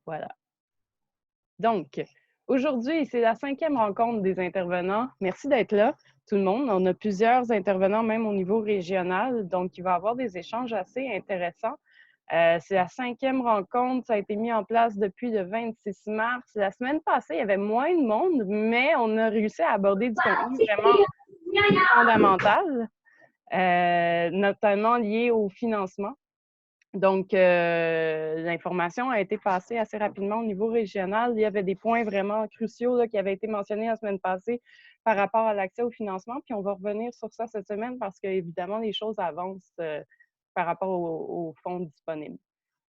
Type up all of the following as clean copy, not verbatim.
Voilà. Donc, aujourd'hui, c'est la 5e rencontre des intervenants. Merci d'être là, tout le monde. On a plusieurs intervenants, même au niveau régional, donc il va y avoir des échanges assez intéressants. C'est la 5e rencontre, ça a été mis en place depuis le 26 mars. La semaine passée, il y avait moins de monde, mais on a réussi à aborder du contenu vraiment fondamental, notamment lié au financement. Donc, l'information a été passée assez rapidement au niveau régional. Il y avait des points vraiment cruciaux là, qui avaient été mentionnés la semaine passée par rapport à l'accès au financement. Puis, on va revenir sur ça cette semaine parce qu'évidemment, les choses avancent par rapport aux fonds disponibles.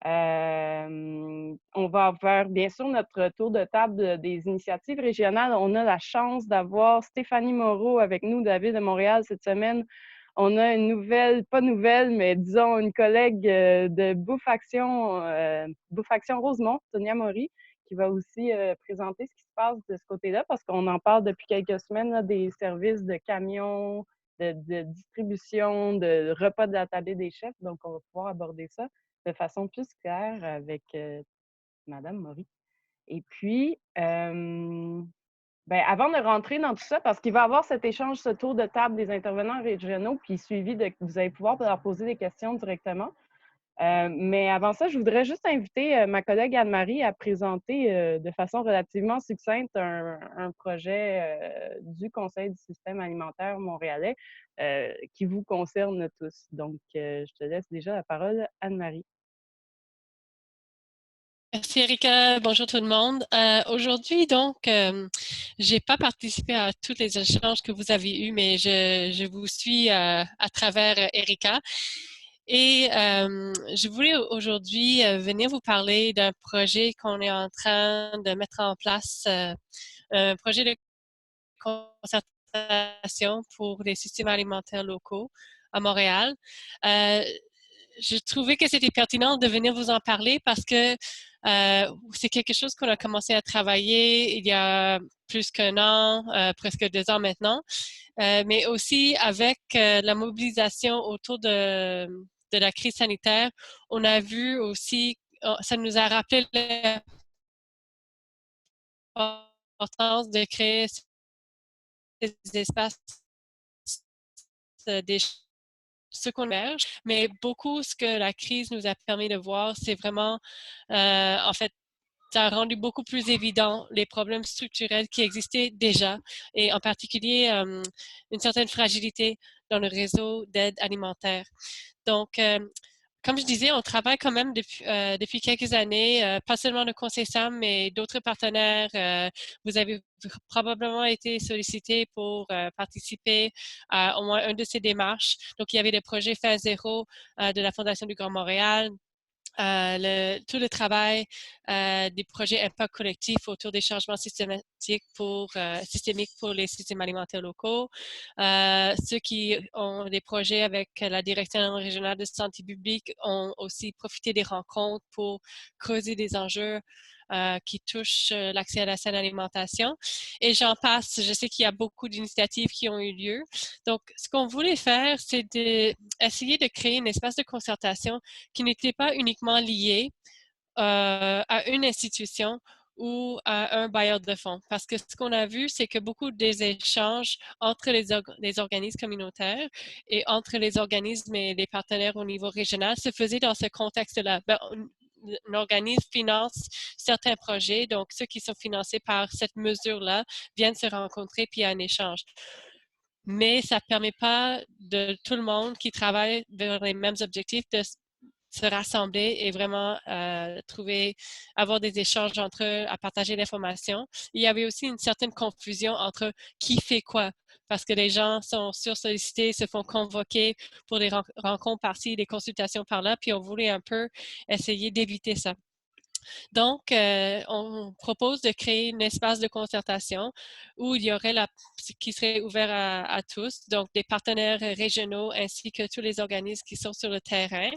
On va faire bien sûr notre tour de table des initiatives régionales. On a la chance d'avoir Stéphanie Moreau avec nous de la Ville de Montréal cette semaine. On a une nouvelle, pas nouvelle, mais disons une collègue de Bouffe Action Rosemont, Sonia Maury, qui va aussi présenter ce qui se passe de ce côté-là, parce qu'on en parle depuis quelques semaines, là, des services de camions, de distribution, de repas de la table des chefs. Donc, on va pouvoir aborder ça de façon plus claire avec Madame Maury. Et puis, ben, avant de rentrer dans tout ça, parce qu'il va y avoir cet échange, ce tour de table des intervenants régionaux, puis suivi de vous allez pouvoir leur poser des questions directement. Mais avant ça, je voudrais juste inviter ma collègue Anne-Marie à présenter de façon relativement succincte un projet du Conseil du système alimentaire montréalais qui vous concerne tous. Donc, je te laisse déjà la parole, Anne-Marie. Merci Erika, bonjour tout le monde. Aujourd'hui, donc, j'ai pas participé à tous les échanges que vous avez eus, mais je vous suis à travers Erika. Et je voulais aujourd'hui venir vous parler d'un projet qu'on est en train de mettre en place, un projet de concertation pour les systèmes alimentaires locaux à Montréal. Je trouvais que c'était pertinent de venir vous en parler parce que c'est quelque chose qu'on a commencé à travailler il y a plus qu'un an, presque 2 ans maintenant, mais aussi avec la mobilisation autour de la crise sanitaire, on a vu aussi, ça nous a rappelé l'importance de créer ces espaces d'échange, ce qu'on émerge, mais beaucoup ce que la crise nous a permis de voir, c'est vraiment, en fait, ça a rendu beaucoup plus évident les problèmes structurels qui existaient déjà et en particulier une certaine fragilité dans le réseau d'aide alimentaire. Donc, comme je disais, on travaille quand même depuis quelques années, pas seulement le Conseil SAM, mais d'autres partenaires. Vous avez probablement été sollicité pour participer à au moins une de ces démarches. Donc, il y avait le projet Phase Zéro de la Fondation du Grand Montréal, tout le travail des projets impact collectif autour des changements systémiques pour les systèmes alimentaires locaux, ceux qui ont des projets avec la Direction régionale de santé publique ont aussi profité des rencontres pour creuser des enjeux qui touchent l'accès à la saine alimentation. Et j'en passe, je sais qu'il y a beaucoup d'initiatives qui ont eu lieu. Donc, ce qu'on voulait faire, c'est d'essayer de créer un espace de concertation qui n'était pas uniquement lié à une institution ou à un bailleur de fonds. Parce que ce qu'on a vu, c'est que beaucoup des échanges entre les organismes communautaires et entre les organismes et les partenaires au niveau régional se faisaient dans ce contexte-là. Ben, un organisme finance certains projets, donc ceux qui sont financés par cette mesure-là viennent se rencontrer puis il y a un échange. Mais ça ne permet pas de tout le monde qui travaille vers les mêmes objectifs de se rassembler et vraiment avoir des échanges entre eux, à partager l'information. Il y avait aussi une certaine confusion entre qui fait quoi, parce que les gens sont sursollicités, se font convoquer pour des rencontres par-ci, des consultations par-là, puis on voulait un peu essayer d'éviter ça. Donc, on propose de créer un espace de concertation où il y aurait qui serait ouvert à tous, donc des partenaires régionaux ainsi que tous les organismes qui sont sur le terrain,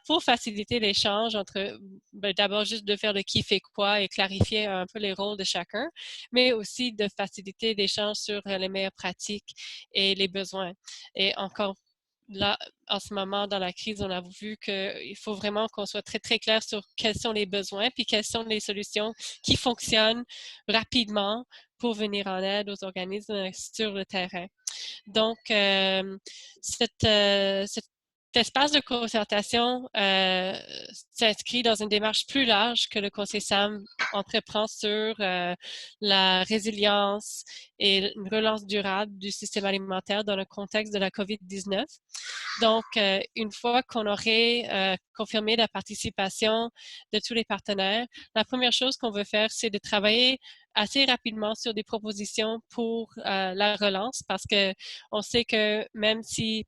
pour faciliter l'échange entre, d'abord juste de faire le qui fait quoi et clarifier un peu les rôles de chacun, mais aussi de faciliter l'échange sur les meilleures pratiques et les besoins. Et encore là, en ce moment, dans la crise, on a vu qu'il faut vraiment qu'on soit très, très clair sur quels sont les besoins puis quelles sont les solutions qui fonctionnent rapidement pour venir en aide aux organismes sur le terrain. Donc, cet espace de concertation s'inscrit dans une démarche plus large que le Conseil SAM entreprend sur la résilience et une relance durable du système alimentaire dans le contexte de la COVID-19. Donc, une fois qu'on aurait confirmé la participation de tous les partenaires, la première chose qu'on veut faire, c'est de travailler assez rapidement sur des propositions pour la relance parce que on sait que même si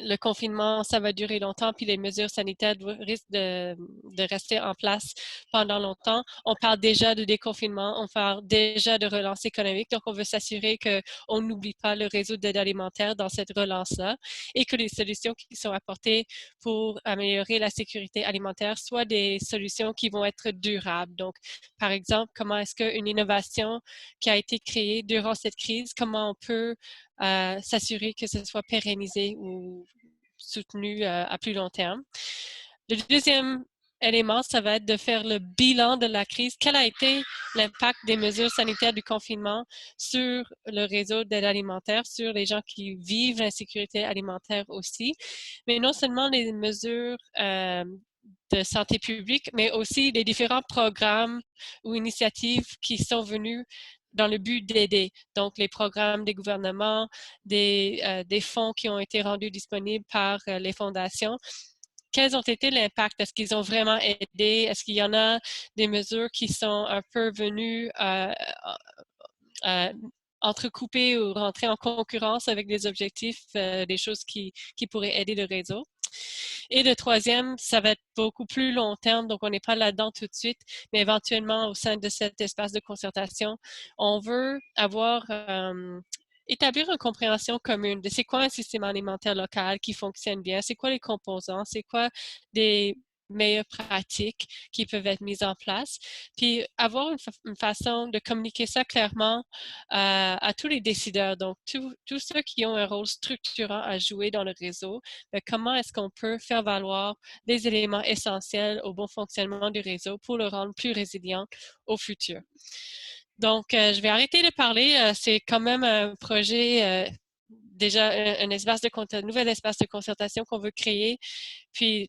le confinement, ça va durer longtemps, puis les mesures sanitaires risquent de rester en place pendant longtemps. On parle déjà de déconfinement, on parle déjà de relance économique, donc on veut s'assurer qu'on n'oublie pas le réseau d'aide alimentaire dans cette relance-là et que les solutions qui sont apportées pour améliorer la sécurité alimentaire soient des solutions qui vont être durables. Donc, par exemple, comment est-ce qu'une innovation qui a été créée durant cette crise, comment on peut s'assurer que ce soit pérennisé ou soutenu à plus long terme. Le deuxième élément, ça va être de faire le bilan de la crise. Quel a été l'impact des mesures sanitaires du confinement sur le réseau d'aide alimentaire, sur les gens qui vivent l'insécurité alimentaire aussi, mais non seulement les mesures de santé publique, mais aussi les différents programmes ou initiatives qui sont venus dans le but d'aider. Donc, les programmes des gouvernements, des fonds qui ont été rendus disponibles par les fondations. Quels ont été l'impact? Est-ce qu'ils ont vraiment aidé? Est-ce qu'il y en a des mesures qui sont un peu venues entrecoupées ou rentrer en concurrence avec des objectifs, des choses qui pourraient aider le réseau? Et le troisième, ça va être beaucoup plus long terme, donc on n'est pas là-dedans tout de suite, mais éventuellement au sein de cet espace de concertation, on veut établir une compréhension commune de c'est quoi un système alimentaire local qui fonctionne bien, c'est quoi les composants, c'est quoi des meilleures pratiques qui peuvent être mises en place, puis avoir une façon de communiquer ça clairement à tous les décideurs, donc tous ceux qui ont un rôle structurant à jouer dans le réseau, comment est-ce qu'on peut faire valoir les éléments essentiels au bon fonctionnement du réseau pour le rendre plus résilient au futur. Donc, je vais arrêter de parler. C'est quand même un projet, déjà un nouvel espace de concertation qu'on veut créer, puis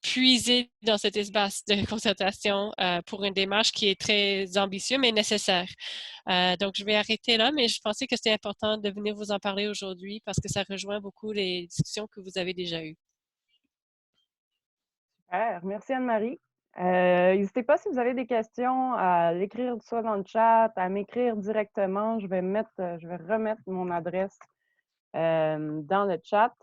puiser dans cet espace de concertation pour une démarche qui est très ambitieuse mais nécessaire. Donc, je vais arrêter là, mais je pensais que c'était important de venir vous en parler aujourd'hui parce que ça rejoint beaucoup les discussions que vous avez déjà eues. Super. Merci Anne-Marie. N'hésitez pas si vous avez des questions à l'écrire soit dans le chat, à m'écrire directement. Je vais remettre mon adresse dans le chat.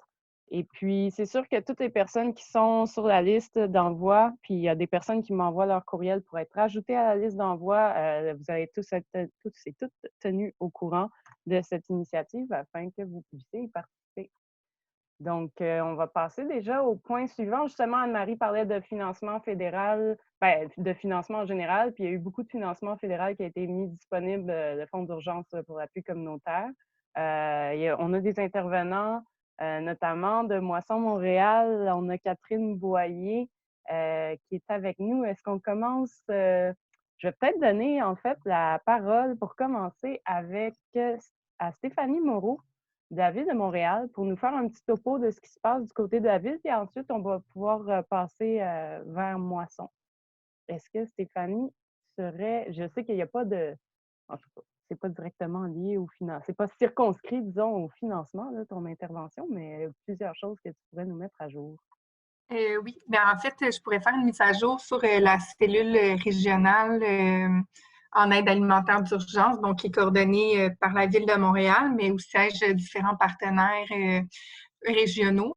Et puis, c'est sûr que toutes les personnes qui sont sur la liste d'envoi, puis il y a des personnes qui m'envoient leur courriel pour être ajoutées à la liste d'envoi, vous allez tous et toutes tenus au courant de cette initiative afin que vous puissiez y participer. Donc, on va passer déjà au point suivant. Justement, Anne-Marie parlait de financement fédéral, de financement en général, puis il y a eu beaucoup de financement fédéral qui a été mis disponible, le Fonds d'urgence pour l'appui communautaire. On a des intervenants, notamment de Moisson Montréal. On a Catherine Boyer qui est avec nous. Est-ce qu'on commence? Je vais peut-être donner, en fait, la parole pour commencer à Stéphanie Moreau de la Ville de Montréal pour nous faire un petit topo de ce qui se passe du côté de la ville, puis ensuite, on va pouvoir passer vers Moisson. Est-ce que Stéphanie serait... Je sais qu'il n'y a pas de... En tout cas, c'est pas directement lié au financement. C'est pas circonscrit, disons, au financement, là, ton intervention, mais il y a plusieurs choses que tu pourrais nous mettre à jour. Oui, bien, en fait, je pourrais faire une mise à jour sur la cellule régionale en aide alimentaire d'urgence, donc qui est coordonnée par la Ville de Montréal, mais où siègent différents partenaires régionaux.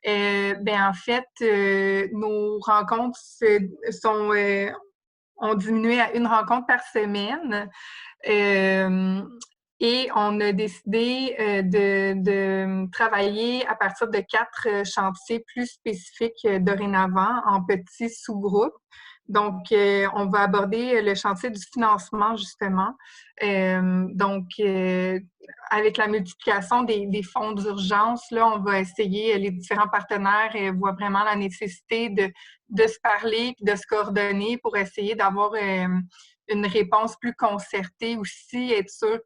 En fait, nos rencontres ont diminué à une rencontre par semaine. Et on a décidé de travailler à partir de 4 chantiers plus spécifiques dorénavant en petits sous-groupes. Donc, on va aborder le chantier du financement, justement. Avec la multiplication des fonds d'urgence, là, on va essayer, les différents partenaires voient vraiment la nécessité de se parler et de se coordonner pour essayer d'avoir une réponse plus concertée aussi, être sûr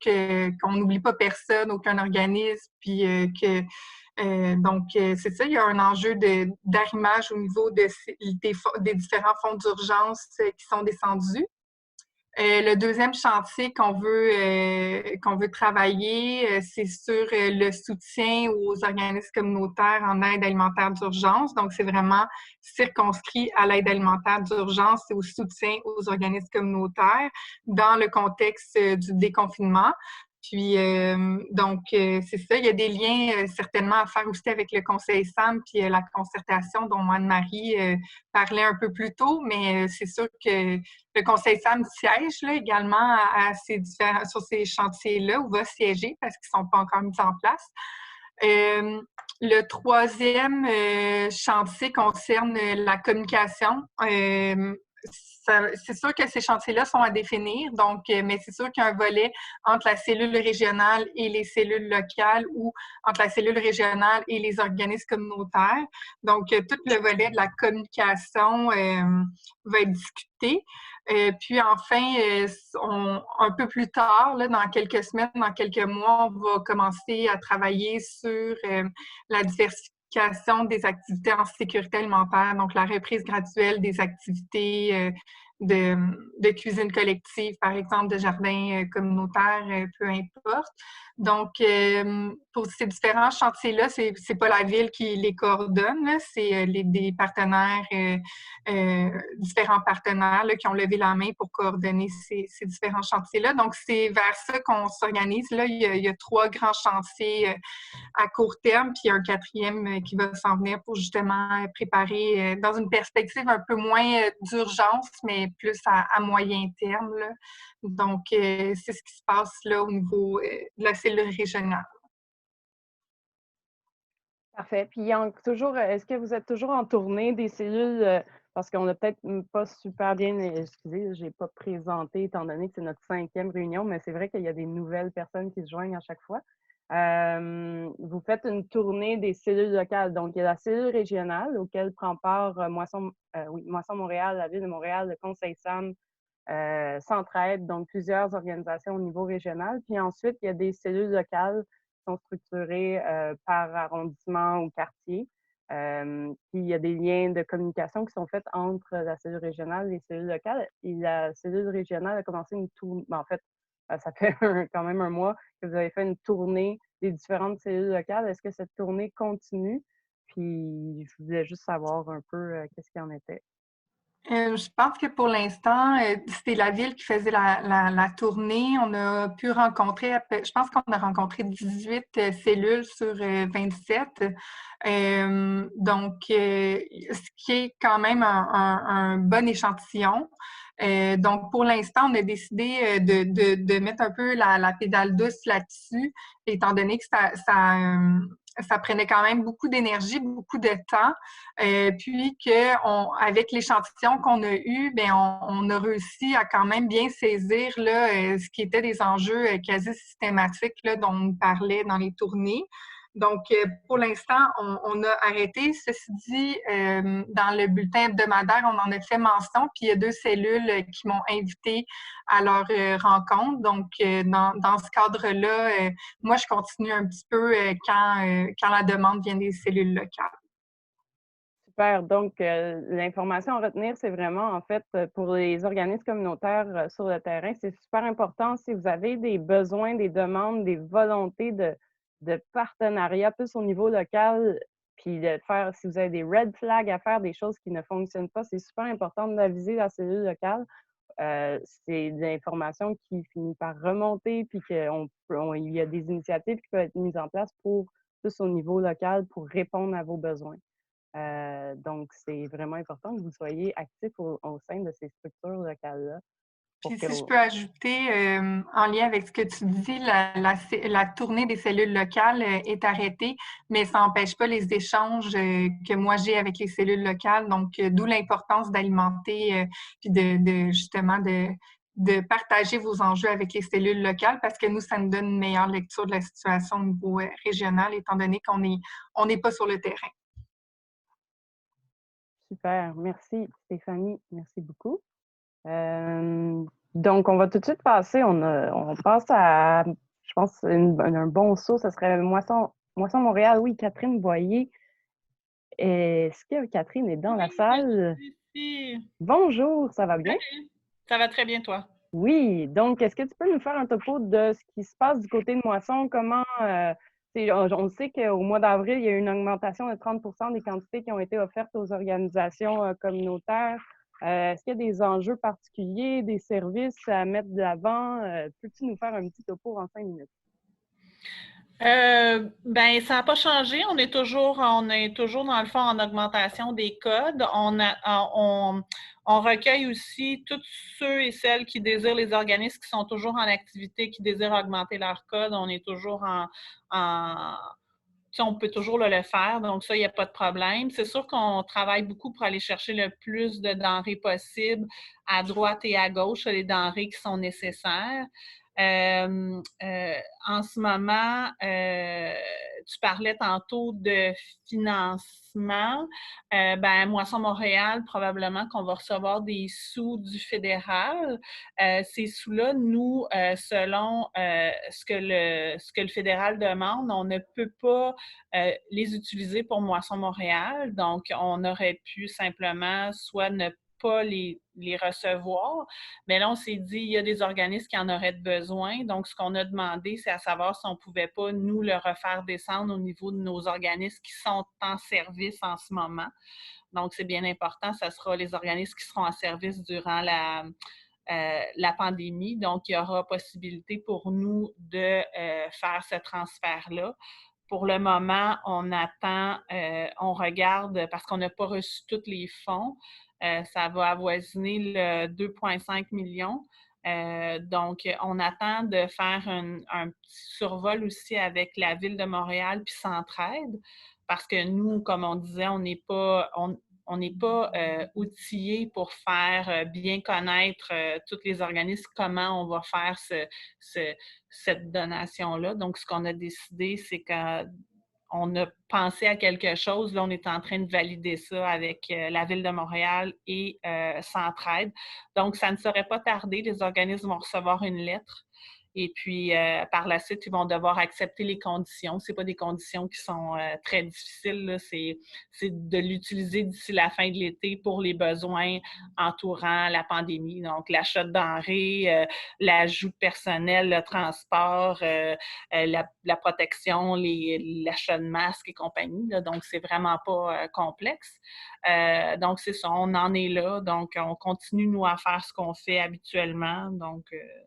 qu'on n'oublie pas personne, aucun organisme, puis c'est ça, il y a un enjeu d'arrimage au niveau des différents fonds d'urgence qui sont descendus. Le deuxième chantier qu'on veut travailler, c'est sur le soutien aux organismes communautaires en aide alimentaire d'urgence. Donc, c'est vraiment circonscrit à l'aide alimentaire d'urgence et au soutien aux organismes communautaires dans le contexte du déconfinement. Puis, c'est ça. Il y a des liens certainement à faire aussi avec le Conseil SAM puis la concertation dont Anne-Marie parlait un peu plus tôt, mais c'est sûr que le Conseil SAM siège là, également sur ces chantiers-là ou va siéger parce qu'ils ne sont pas encore mis en place. Le troisième chantier concerne la communication. C'est sûr que ces chantiers-là sont à définir, donc, mais c'est sûr qu'il y a un volet entre la cellule régionale et les cellules locales ou entre la cellule régionale et les organismes communautaires. Donc, tout le volet de la communication va être discuté. Puis enfin, un peu plus tard, là, dans quelques semaines, dans quelques mois, on va commencer à travailler sur la diversification des activités en sécurité alimentaire, donc la reprise graduelle des activités de cuisine collective, par exemple, de jardin communautaire, peu importe. Donc, pour ces différents chantiers-là, c'est pas la ville qui les coordonne, c'est des partenaires, différents partenaires là, qui ont levé la main pour coordonner ces différents chantiers-là. Donc, c'est vers ça qu'on s'organise. Là, il y a 3 grands chantiers à court terme, puis un quatrième qui va s'en venir pour justement préparer dans une perspective un peu moins d'urgence, mais plus à moyen terme, là. Donc, c'est ce qui se passe là au niveau de la cellule régionale. Parfait. Puis toujours, est-ce que vous êtes toujours en tournée des cellules? Parce qu'on n'a peut-être pas super bien, excusez, je n'ai pas présenté étant donné que c'est notre 5e réunion, mais c'est vrai qu'il y a des nouvelles personnes qui se joignent à chaque fois. Vous faites une tournée des cellules locales. Donc, il y a la cellule régionale auquel prend part Moisson Montréal, la Ville de Montréal, le Conseil SAM, Centraide, donc plusieurs organisations au niveau régional. Puis ensuite, il y a des cellules locales qui sont structurées par arrondissement ou quartier. Puis il y a des liens de communication qui sont faits entre la cellule régionale et les cellules locales. Et la cellule régionale a commencé une tournée. En fait, ça fait quand même un mois que vous avez fait une tournée des différentes cellules locales. Est-ce que cette tournée continue? Puis je voulais juste savoir un peu qu'est-ce qu'il en était. Je pense que pour l'instant, c'était la ville qui faisait la tournée. On a pu rencontrer, je pense qu'on a rencontré 18 cellules sur 27. Ce qui est quand même un bon échantillon. Donc, pour l'instant, on a décidé de mettre un peu la pédale douce là-dessus, étant donné que ça prenait quand même beaucoup d'énergie, beaucoup de temps. Puis avec l'échantillon qu'on a eu, ben on a réussi à quand même bien saisir là, ce qui était des enjeux quasi systématiques là, dont on nous parlait dans les tournées. Donc, pour l'instant, on a arrêté. Ceci dit, dans le bulletin hebdomadaire, on en a fait mention, puis il y a 2 cellules qui m'ont invité à leur rencontre. Donc, dans ce cadre-là, moi, je continue un petit peu quand la demande vient des cellules locales. Super. Donc, l'information à retenir, c'est vraiment, en fait, pour les organismes communautaires sur le terrain, c'est super important. Si vous avez des besoins, des demandes, des volontés de partenariat plus au niveau local, puis de faire, si vous avez des red flags à faire, des choses qui ne fonctionnent pas, c'est super important d'aviser la cellule locale. C'est de l'information qui finit par remonter, puis qu'il y a des initiatives qui peuvent être mises en place pour plus au niveau local pour répondre à vos besoins. Donc, c'est vraiment important que vous soyez actifs au sein de ces structures locales-là. Puis si je peux ajouter, en lien avec ce que tu dis, la tournée des cellules locales est arrêtée, mais ça n'empêche pas les échanges que moi j'ai avec les cellules locales. Donc, d'où l'importance d'alimenter, puis justement de partager vos enjeux avec les cellules locales, parce que nous, ça nous donne une meilleure lecture de la situation au niveau régional, étant donné qu'on n'est pas sur le terrain. Super. Merci, Stéphanie. Merci beaucoup. Donc, on va tout de suite passer. On passe à, je pense, un bon saut. Ce serait Moisson Montréal. Oui, Catherine Boyer. Est-ce que Catherine est dans la salle? Je suis ici. Bonjour, ça va bien? Salut. Ça va très bien, toi? Oui. Donc, est-ce que tu peux nous faire un topo de ce qui se passe du côté de Moisson? Comment, on sait qu'au mois d'avril, il y a eu une augmentation de 30 des quantités qui ont été offertes aux organisations communautaires. Est-ce qu'il y a des enjeux particuliers, des services à mettre de l'avant? Peux-tu nous faire un petit topo en 5 minutes? Ben, ça n'a pas changé. On est toujours dans le fond en augmentation des codes. On recueille aussi tous ceux et celles qui désirent, les organismes qui sont toujours en activité, qui désirent augmenter leur code. On est toujours on peut toujours le faire, donc ça, il n'y a pas de problème. C'est sûr qu'on travaille beaucoup pour aller chercher le plus de denrées possible à droite et à gauche, les denrées qui sont nécessaires. En ce moment, tu parlais tantôt de financement. Moisson Montréal, probablement qu'on va recevoir des sous du fédéral. Ces sous-là, nous, selon ce que le fédéral demande, on ne peut pas les utiliser pour Moisson Montréal. Donc, on aurait pu simplement soit ne pas les recevoir. Mais là, on s'est dit, il y a des organismes qui en auraient besoin. Donc, ce qu'on a demandé, c'est à savoir si on ne pouvait pas, nous, le refaire descendre au niveau de nos organismes qui sont en service en ce moment. Donc, c'est bien important. Ce sera les organismes qui seront en service durant la pandémie. Donc, il y aura possibilité pour nous de faire ce transfert-là. Pour le moment, on attend, on regarde, parce qu'on n'a pas reçu tous les fonds, ça va avoisiner le 2,5 millions. Donc, on attend de faire un petit survol aussi avec la Ville de Montréal puis Centraide, parce que nous, comme on disait, on n'est pas outillés pour faire bien connaître tous les organismes, comment on va faire cette donation-là. Donc, ce qu'on a décidé, c'est qu'on a pensé à quelque chose. Là, on est en train de valider ça avec la Ville de Montréal et Centraide. Donc, ça ne saurait pas tarder. Les organismes vont recevoir une lettre. Et puis, par la suite, ils vont devoir accepter les conditions. Ce pas des conditions qui sont très difficiles, là. C'est de l'utiliser d'ici la fin de l'été pour les besoins entourant la pandémie. Donc, l'achat de denrées, l'ajout de personnel, le transport, la protection, l'achat de masques et compagnie, là. Donc, c'est vraiment pas complexe. Donc, c'est ça, on en est là. Donc, on continue, nous, à faire ce qu'on fait habituellement, donc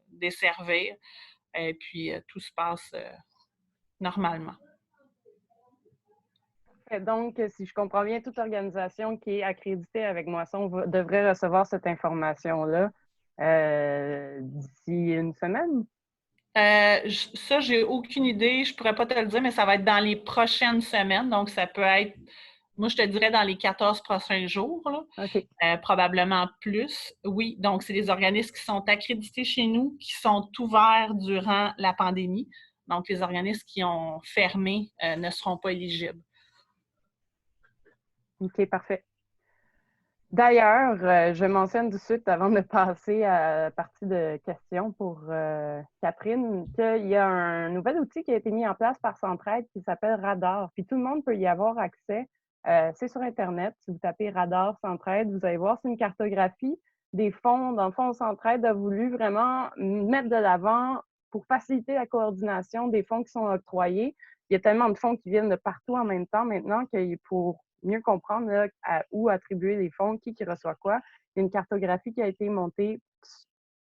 desservir. Et puis, tout se passe normalement. Donc, si je comprends bien, toute organisation qui est accréditée avec Moisson devrait recevoir cette information-là d'ici une semaine? Ça, j'ai aucune idée. Je pourrais pas te le dire, mais ça va être dans les prochaines semaines. Donc, ça peut être, moi, je te dirais dans les 14 prochains jours, là. OK. Probablement plus. Oui, donc c'est des organismes qui sont accrédités chez nous, qui sont ouverts durant la pandémie. Donc, les organismes qui ont fermé ne seront pas éligibles. OK, parfait. D'ailleurs, je mentionne tout de suite, avant de passer à la partie de questions pour Catherine, qu'il y a un nouvel outil qui a été mis en place par Centraide qui s'appelle Radar. Puis tout le monde peut y avoir accès. C'est sur Internet. Si vous tapez Radar Centraide, vous allez voir, c'est une cartographie des fonds. Dans le fond, Centraide a voulu vraiment mettre de l'avant pour faciliter la coordination des fonds qui sont octroyés. Il y a tellement de fonds qui viennent de partout en même temps maintenant que pour mieux comprendre là, où attribuer les fonds, qui reçoit quoi. Il y a une cartographie qui a été montée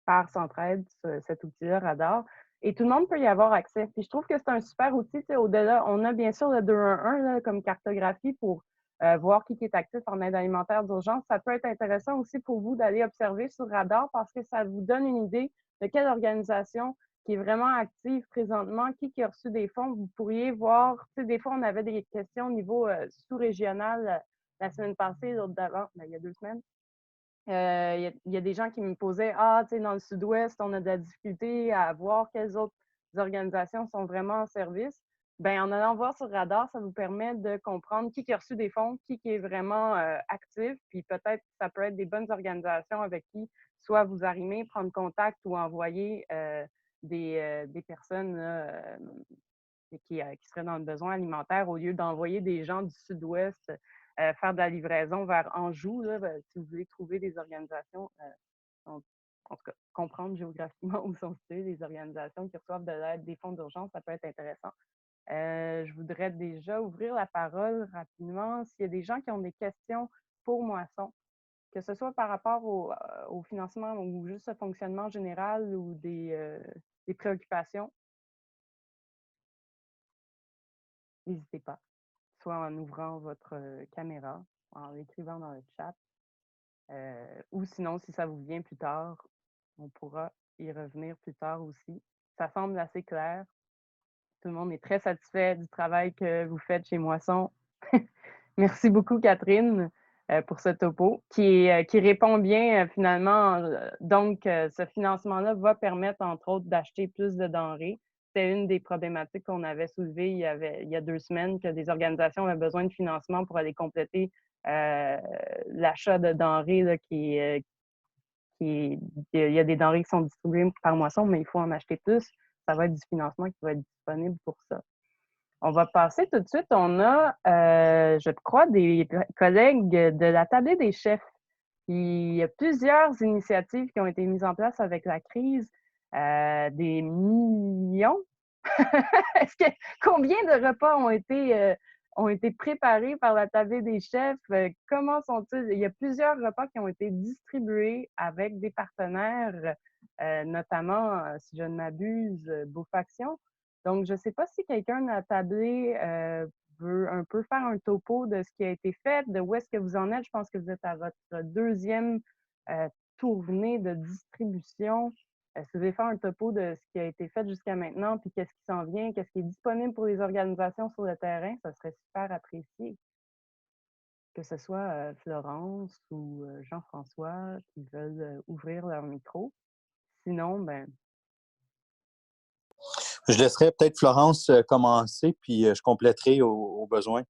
par Centraide, cet outil-là, Radar, et tout le monde peut y avoir accès. Puis je trouve que c'est un super outil. Au-delà, on a bien sûr le 211 là, comme cartographie pour voir qui est actif en aide alimentaire d'urgence. Ça peut être intéressant aussi pour vous d'aller observer sur Radar parce que ça vous donne une idée de quelle organisation qui est vraiment active présentement, qui a reçu des fonds. Vous pourriez voir, tu sais, des fois, on avait des questions au niveau sous-régional la semaine passée, l'autre d'avant, il y a 2 semaines. Il y a des gens qui me posaient « Ah, tu sais, dans le sud-ouest, on a de la difficulté à voir quelles autres organisations sont vraiment en service. » Bien, en allant voir sur Radar, ça vous permet de comprendre qui a reçu des fonds, qui est vraiment actif, puis peut-être ça peut être des bonnes organisations avec qui soit vous arrimer, prendre contact ou envoyer des personnes là, qui seraient dans le besoin alimentaire au lieu d'envoyer des gens du sud-ouest faire de la livraison vers Anjou. Là, si vous voulez trouver des organisations, en tout cas, comprendre géographiquement où sont situées les organisations qui reçoivent de l'aide, des fonds d'urgence, ça peut être intéressant. Je voudrais déjà ouvrir la parole rapidement. S'il y a des gens qui ont des questions pour Moisson, que ce soit par rapport au financement ou juste au fonctionnement général ou des préoccupations, n'hésitez pas. Soit en ouvrant votre caméra, en l'écrivant dans le chat, ou sinon, si ça vous vient plus tard, on pourra y revenir plus tard aussi. Ça semble assez clair. Tout le monde est très satisfait du travail que vous faites chez Moisson. Merci beaucoup, Catherine, pour ce topo qui répond bien finalement. Donc, ce financement-là va permettre, entre autres, d'acheter plus de denrées. C'était une des problématiques qu'on avait soulevées il y a 2 semaines, que des organisations avaient besoin de financement pour aller compléter l'achat de denrées là, il y a des denrées qui sont distribuées par Moisson, mais il faut en acheter plus. Ça va être du financement qui va être disponible pour ça. On va passer tout de suite. On a, je crois, des collègues de la tablée des chefs. Il y a plusieurs initiatives qui ont été mises en place avec la crise. Des millions. Combien de repas ont été préparés par la tablée des chefs? Comment sont-ils? Il y a plusieurs repas qui ont été distribués avec des partenaires, notamment, si je ne m'abuse, Beaufaction. Donc, je ne sais pas si quelqu'un de la tablée veut un peu faire un topo de ce qui a été fait, de où est-ce que vous en êtes. Je pense que vous êtes à votre 2e tournée de distribution. Si vous voulez faire un topo de ce qui a été fait jusqu'à maintenant, puis qu'est-ce qui s'en vient, qu'est-ce qui est disponible pour les organisations sur le terrain, ça serait super apprécié. Que ce soit Florence ou Jean-François qui veulent ouvrir leur micro. Sinon, ben. Je laisserai peut-être Florence commencer, puis je compléterai au besoin.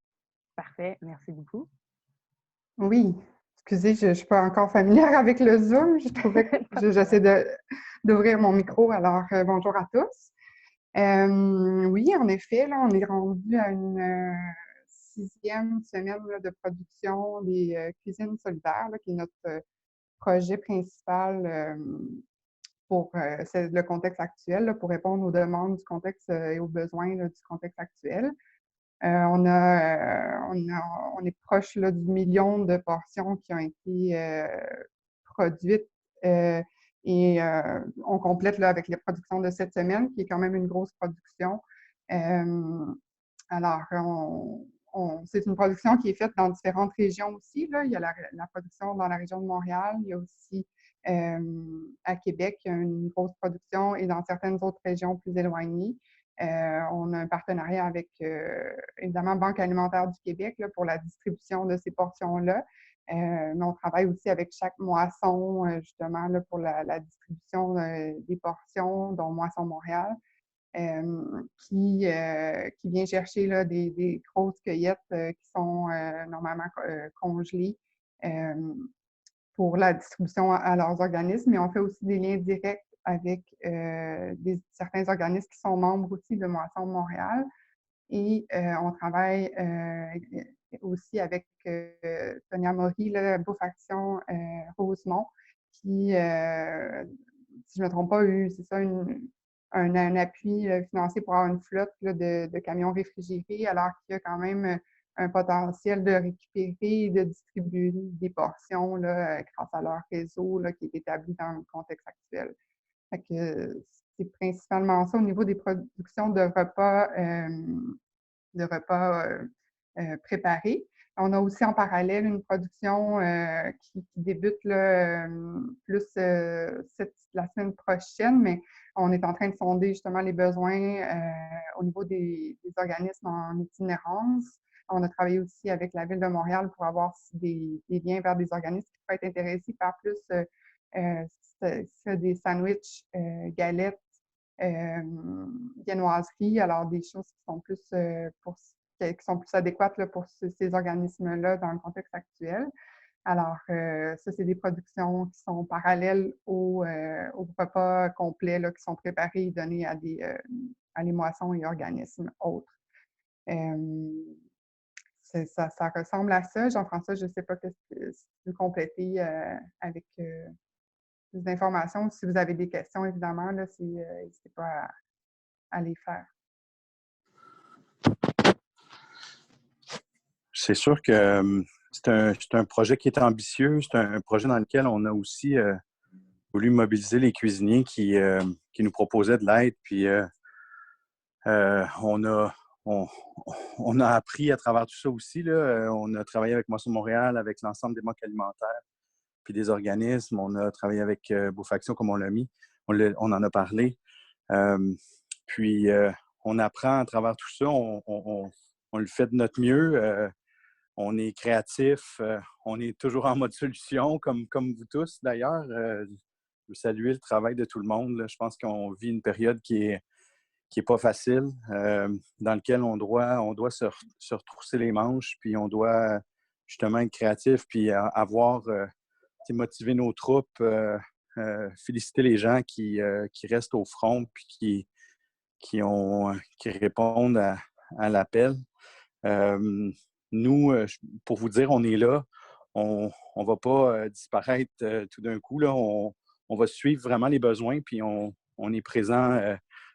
Parfait, merci beaucoup. Oui, excusez, je ne suis pas encore familière avec le Zoom. Je trouvais que j'essaie d'ouvrir mon micro. Alors, bonjour à tous. Oui, en effet, là, on est rendu à une 6e semaine là, de production des cuisines solidaires, là, qui est notre projet principal pour le contexte actuel, là, pour répondre aux demandes du contexte et aux besoins là, du contexte actuel. On est proche là, du million de portions qui ont été produites et on complète là, avec les productions de cette semaine, qui est quand même une grosse production. Alors, c'est une production qui est faite dans différentes régions aussi. Là. Il y a la production dans la région de Montréal, il y a aussi à Québec, il y a une grosse production et dans certaines autres régions plus éloignées. On a un partenariat avec, évidemment, Banque alimentaire du Québec là, pour la distribution de ces portions-là. Mais on travaille aussi avec chaque moisson, justement, là, pour la distribution des portions, dont Moisson Montréal, qui vient chercher là, des grosses cueillettes qui sont normalement congelées pour la distribution à leurs organismes. Mais on fait aussi des liens directs avec certains organismes qui sont membres aussi de Moisson Montréal. Et on travaille aussi avec Tonia Maury, là, Beaufaction Rosemont, qui, si je ne me trompe pas, a eu, c'est ça, un appui financier pour avoir une flotte là, de camions réfrigérés, alors qu'il y a quand même un potentiel de récupérer et de distribuer des portions là, grâce à leur réseau là, qui est établi dans le contexte actuel. Fait que c'est principalement ça au niveau des productions de repas préparés. On a aussi en parallèle une production qui débute là, plus la semaine prochaine, mais on est en train de sonder justement les besoins au niveau des organismes en itinérance. On a travaillé aussi avec la Ville de Montréal pour avoir des liens vers des organismes qui pourraient être intéressés par plus des sandwichs, galettes, viennoiseries, alors des choses qui sont plus qui sont plus adéquates là, pour ces organismes-là dans le contexte actuel. Alors, ça, c'est des productions qui sont parallèles aux repas complets là, qui sont préparés et donnés à les moissons et organismes autres. Ça ressemble à ça. Jean-François, je ne sais pas si tu veux compléter avec plus d'informations. Si vous avez des questions, évidemment, n'hésitez pas à les faire. C'est sûr que c'est un projet qui est ambitieux. C'est un projet dans lequel on a aussi voulu mobiliser les cuisiniers qui nous proposaient de l'aide. Puis on a appris à travers tout ça aussi. Là. On a travaillé avec Moisson Montréal, avec l'ensemble des banques alimentaires, puis des organismes. On a travaillé avec Beaufaction, comme on l'a mis. On en a parlé. Puis on apprend à travers tout ça. On le fait de notre mieux. On est créatif, on est toujours en mode solution, comme vous tous d'ailleurs. Je veux saluer le travail de tout le monde. Là. Je pense qu'on vit une période qui est pas facile, dans laquelle on doit se retrousser les manches, puis on doit justement être créatif, puis motiver nos troupes, féliciter les gens qui restent au front, puis qui répondent à l'appel. Nous, pour vous dire, on est là. On ne va pas disparaître tout d'un coup. Là. On va suivre vraiment les besoins, puis on est présent,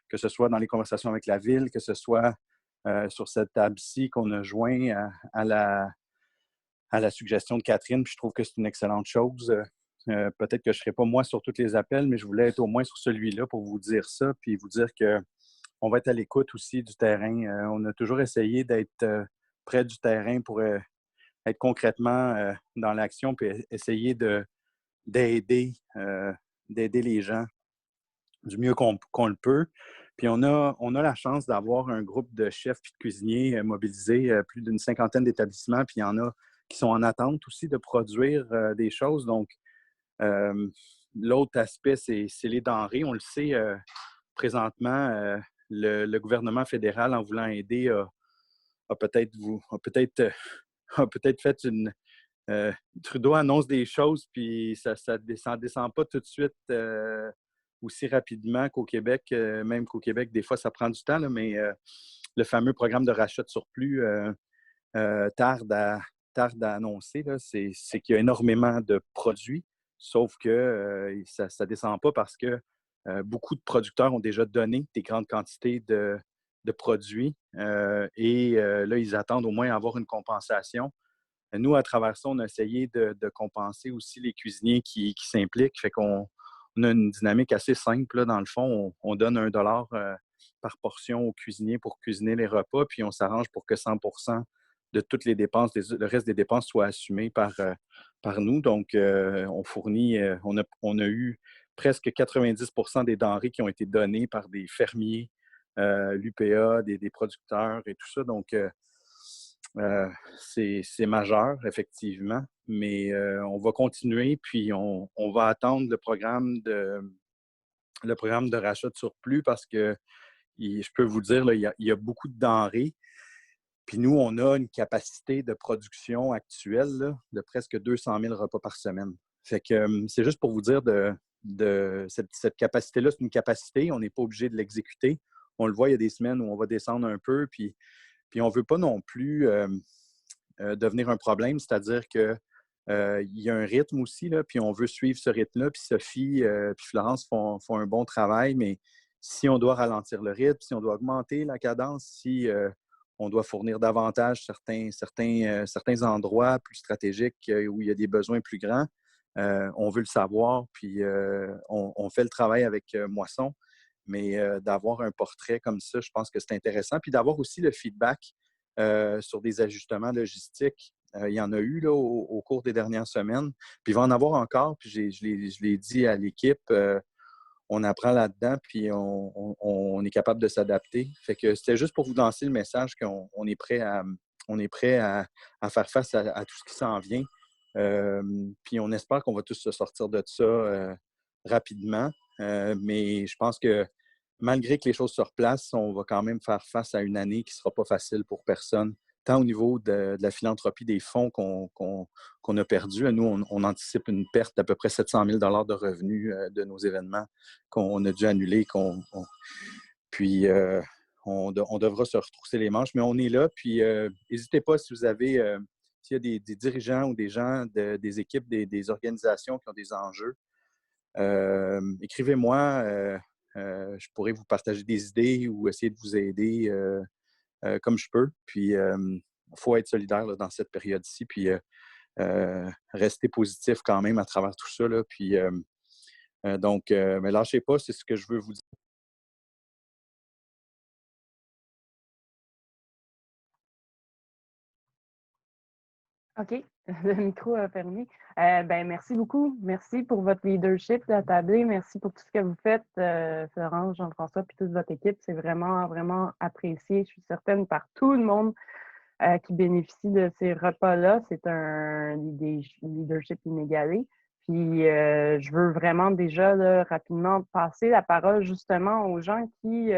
que ce soit dans les conversations avec la Ville, que ce soit sur cette table-ci qu'on a joint à la suggestion de Catherine. Puis je trouve que c'est une excellente chose. Peut-être que je ne serai pas moi sur tous les appels, mais je voulais être au moins sur celui-là pour vous dire ça, puis vous dire qu'on va être à l'écoute aussi du terrain. On a toujours essayé d'être près du terrain pour être concrètement dans l'action puis essayer d'aider les gens du mieux qu'on le peut. Puis on a la chance d'avoir un groupe de chefs et de cuisiniers mobilisés, plus d'une 50aine d'établissements, puis il y en a qui sont en attente aussi de produire des choses. Donc, l'autre aspect, c'est les denrées. On le sait, présentement, le gouvernement fédéral, en voulant aider, a peut-être fait une... Trudeau annonce des choses, puis ça descend pas tout de suite aussi rapidement qu'au Québec. Même qu'au Québec, des fois, ça prend du temps, là, mais le fameux programme de rachat de surplus tarde à annoncer. C'est qu'il y a énormément de produits, sauf que ça ne descend pas parce que beaucoup de producteurs ont déjà donné des grandes quantités de produits et là, ils attendent au moins avoir une compensation. Nous, à travers ça, on a essayé de compenser aussi les cuisiniers qui s'impliquent. Fait qu'on a une dynamique assez simple. Là, dans le fond, on donne $1 par portion aux cuisiniers pour cuisiner les repas, puis on s'arrange pour que 100% de toutes les dépenses, le reste des dépenses soient assumées par nous. Donc, on fournit, on a eu presque 90% des denrées qui ont été données par des fermiers, l'UPA, des producteurs et tout ça. Donc, c'est majeur, effectivement, mais on va continuer, puis on va attendre le programme de rachat de surplus parce que je peux vous dire, là, il y a beaucoup de denrées. Puis nous, on a une capacité de production actuelle là, de presque 200 000 repas par semaine. Fait que c'est juste pour vous dire de cette capacité-là, c'est une capacité, on n'est pas obligé de l'exécuter. On le voit, il y a des semaines où on va descendre un peu, puis on ne veut pas non plus devenir un problème, c'est-à-dire qu'il y a un rythme aussi, là, puis on veut suivre ce rythme-là, puis Sophie puis Florence font un bon travail, mais si on doit ralentir le rythme, si on doit augmenter la cadence, si on doit fournir davantage certains endroits plus stratégiques où il y a des besoins plus grands, on veut le savoir, puis on fait le travail avec Moisson, mais d'avoir un portrait comme ça, je pense que c'est intéressant. Puis d'avoir aussi le feedback sur des ajustements logistiques. il y en a eu là, au cours des dernières semaines. Puis il va en avoir encore. Puis je l'ai dit à l'équipe, on apprend là-dedans, puis on est capable de s'adapter. Fait que c'était juste pour vous lancer le message qu'on est prêt à faire face à tout ce qui s'en vient. Puis on espère qu'on va tous se sortir de ça rapidement. Mais je pense que malgré que les choses se replacent, on va quand même faire face à une année qui ne sera pas facile pour personne, tant au niveau de la philanthropie des fonds qu'on a perdus. Nous, on anticipe une perte d'à peu près 700 000 $ de revenus de nos événements qu'on a dû annuler. Puis, on devra se retrousser les manches, mais on est là. Puis, n'hésitez pas si vous avez, s'il y a des dirigeants ou des gens, des équipes, des organisations qui ont des enjeux, écrivez-moi. Je pourrais vous partager des idées ou essayer de vous aider comme je peux. Puis, il faut être solidaire là, dans cette période-ci. Puis, rester positif quand même à travers tout ça. Là. Puis, donc, mais lâchez pas, c'est ce que je veux vous dire. OK, le micro a fermé. Merci beaucoup. Merci pour votre leadership attablé. Merci pour tout ce que vous faites, Florence, Jean-François, puis toute votre équipe. C'est vraiment, vraiment apprécié. Je suis certaine par tout le monde qui bénéficie de ces repas-là. C'est un leadership inégalé. Puis, je veux vraiment déjà là, rapidement passer la parole justement aux gens qui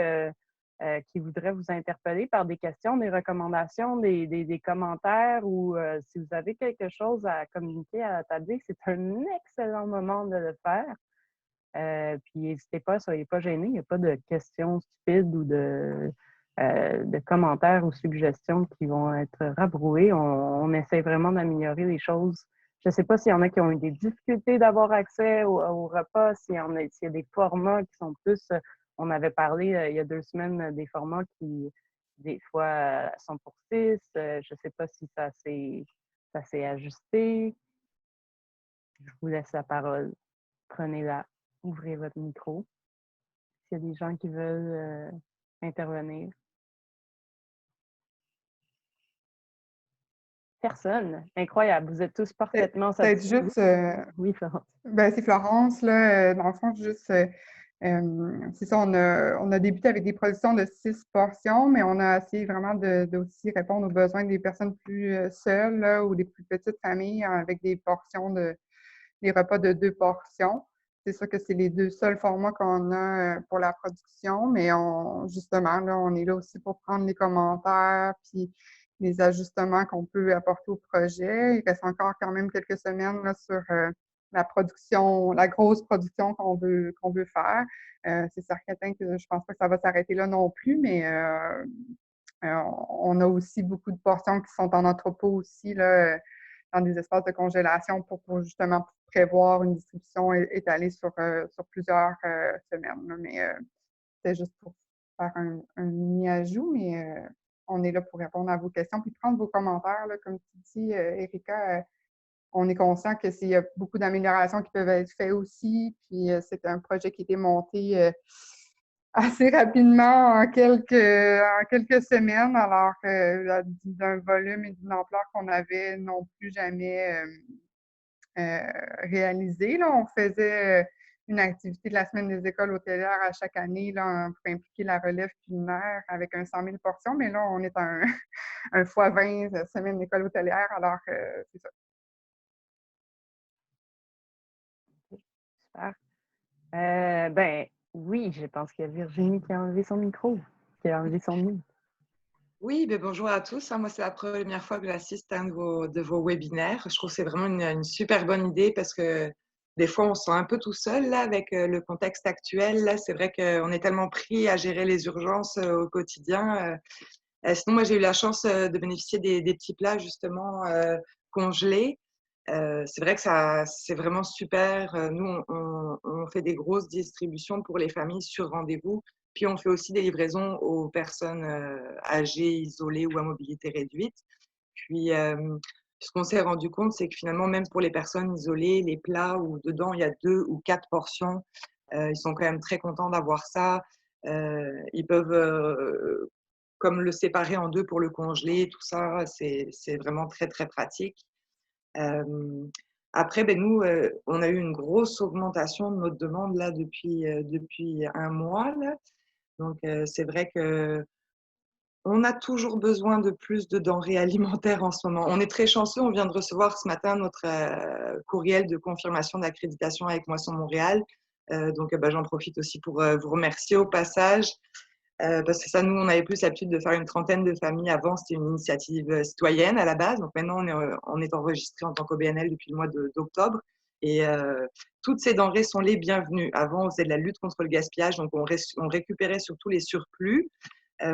voudraient vous interpeller par des questions, des recommandations, des commentaires ou si vous avez quelque chose à communiquer à la table, c'est un excellent moment de le faire. Puis n'hésitez pas, soyez pas gênés, il n'y a pas de questions stupides ou de commentaires ou suggestions qui vont être rabrouées. On essaie vraiment d'améliorer les choses. Je ne sais pas s'il y en a qui ont eu des difficultés d'avoir accès au repas, s'il y a des formats qui sont plus... On avait parlé il y a 2 semaines des formats qui, des fois, sont pour 6. Je ne sais pas si ça s'est ajusté. Je vous laisse la parole. Prenez-la. Ouvrez votre micro. S'il y a des gens qui veulent intervenir. Personne. Incroyable. Vous êtes tous parfaitement satisfaits. Juste, oui, Florence. C'est Florence, là. Dans le fond, juste, c'est ça, on a débuté avec des productions de 6 portions, mais on a essayé vraiment d'aussi répondre aux besoins des personnes plus seules là, ou des plus petites familles avec des repas de 2 portions. C'est sûr que c'est les 2 seuls formats qu'on a pour la production, mais justement, là, on est là aussi pour prendre les commentaires, puis les ajustements qu'on peut apporter au projet. Il reste encore quand même quelques semaines là, sur la production, la grosse production qu'on veut faire. C'est certain que je pense pas que ça va s'arrêter là non plus, mais on a aussi beaucoup de portions qui sont en entrepôt aussi, là, dans des espaces de congélation pour justement prévoir une distribution étalée sur plusieurs semaines. Là. Mais c'est juste pour faire un mini-ajout, mais on est là pour répondre à vos questions puis prendre vos commentaires. Là, comme tu dis, Erika, on est conscient que s'il y a beaucoup d'améliorations qui peuvent être faites aussi. Puis c'est un projet qui a été monté assez rapidement en quelques semaines, alors d'un volume et d'une ampleur qu'on n'avait non plus jamais réalisé. Là, on faisait une activité de la semaine des écoles hôtelières à chaque année là, pour impliquer la relève culinaire avec un 100 000 portions, mais là, on est à un fois 20 semaines d'école hôtelière, alors c'est ça. Super. Oui, je pense qu'il y a Virginie qui a enlevé son micro, qui a enlevé son micro. Oui, bonjour à tous. Moi, c'est la première fois que j'assiste à un de vos webinaires. Je trouve que c'est vraiment une super bonne idée parce que des fois, on se sent un peu tout seul là, avec le contexte actuel. Là, c'est vrai qu'on est tellement pris à gérer les urgences au quotidien. Sinon, moi, j'ai eu la chance de bénéficier des petits plats justement congelés. C'est vrai que c'est vraiment super. Nous, on fait des grosses distributions pour les familles sur rendez-vous. Puis, on fait aussi des livraisons aux personnes âgées, isolées ou à mobilité réduite. Puis, ce qu'on s'est rendu compte, c'est que finalement, même pour les personnes isolées, les plats où dedans, il y a 2 ou 4 portions, ils sont quand même très contents d'avoir ça. Ils peuvent comme le séparer en deux pour le congeler, tout ça, c'est vraiment très, très pratique. Après, nous, on a eu une grosse augmentation de notre demande là depuis un mois. Là. Donc, c'est vrai que on a toujours besoin de plus de denrées alimentaires en ce moment. On est très chanceux. On vient de recevoir ce matin notre courriel de confirmation d'accréditation avec Moisson Montréal. Donc, j'en profite aussi pour vous remercier au passage. Parce que ça, nous, on avait plus l'habitude de faire une trentaine de familles. Avant, c'était une initiative citoyenne à la base. Donc maintenant, on est enregistré en tant qu'OBNL depuis le mois d'octobre. Et toutes ces denrées sont les bienvenues. Avant, on faisait de la lutte contre le gaspillage. Donc, on récupérait surtout les surplus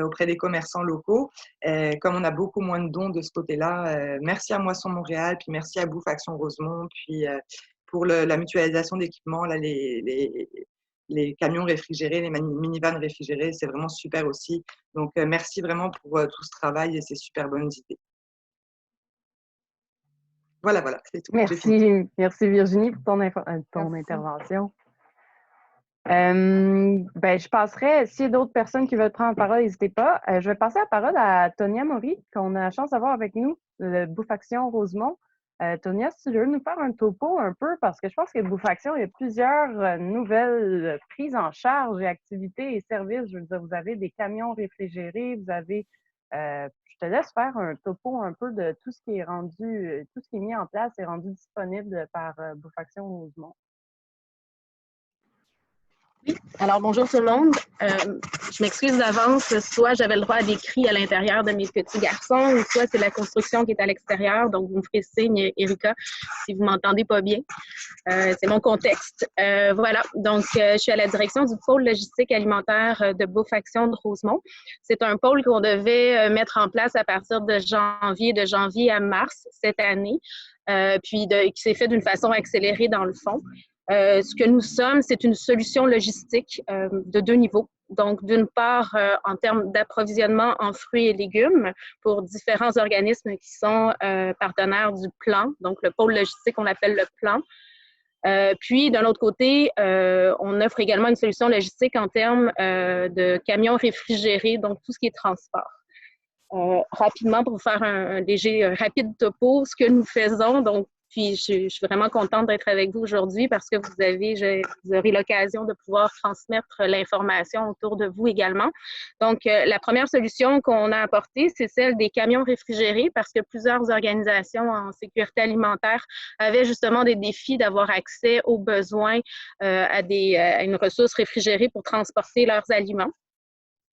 auprès des commerçants locaux. Comme on a beaucoup moins de dons de ce côté-là, merci à Moisson Montréal, puis merci à Bouffe Action Rosemont, puis pour la mutualisation d'équipements, là, les camions réfrigérés, les minivans réfrigérés, c'est vraiment super aussi. Donc, merci vraiment pour tout ce travail et ces super bonnes idées. Voilà, c'est tout. Merci Virginie pour ton intervention. Je passerai, s'il y a d'autres personnes qui veulent prendre la parole, n'hésitez pas. Je vais passer la parole à Tonia Maury, qu'on a la chance d'avoir avec nous, de Bouffe Action Rosemont. Tonia, si tu veux nous faire un topo un peu, parce que je pense que Bouffe Action, il y a plusieurs nouvelles prises en charge et activités et services. Je veux dire, vous avez des camions réfrigérés, vous avez... je te laisse faire un topo un peu de tout ce qui est rendu, tout ce qui est mis en place et rendu disponible par Bouffe Action Rosemont. Oui, alors bonjour tout le monde. Je m'excuse d'avance, soit j'avais le droit à des cris à l'intérieur de mes petits garçons, ou soit c'est la construction qui est à l'extérieur, donc vous me ferez signe, Erika, si vous m'entendez pas bien. C'est mon contexte. Voilà, donc je suis à la direction du pôle logistique alimentaire de Bouffe Action de Rosemont. C'est un pôle qu'on devait mettre en place à partir de janvier à mars cette année, puis qui s'est fait d'une façon accélérée dans le fond. Ce que nous sommes, c'est une solution logistique de deux niveaux. Donc, d'une part, en termes d'approvisionnement en fruits et légumes pour différents organismes qui sont partenaires du plan. Donc, le pôle logistique, on l'appelle le plan. Puis, d'un autre côté, on offre également une solution logistique en termes de camions réfrigérés, donc tout ce qui est transport. Rapidement, pour vous faire un léger, rapide topo, ce que nous faisons, donc, puis je suis vraiment contente d'être avec vous aujourd'hui parce que vous aurez l'occasion de pouvoir transmettre l'information autour de vous également. Donc, la première solution qu'on a apportée, c'est celle des camions réfrigérés parce que plusieurs organisations en sécurité alimentaire avaient justement des défis d'avoir accès aux besoins à une ressource réfrigérée pour transporter leurs aliments.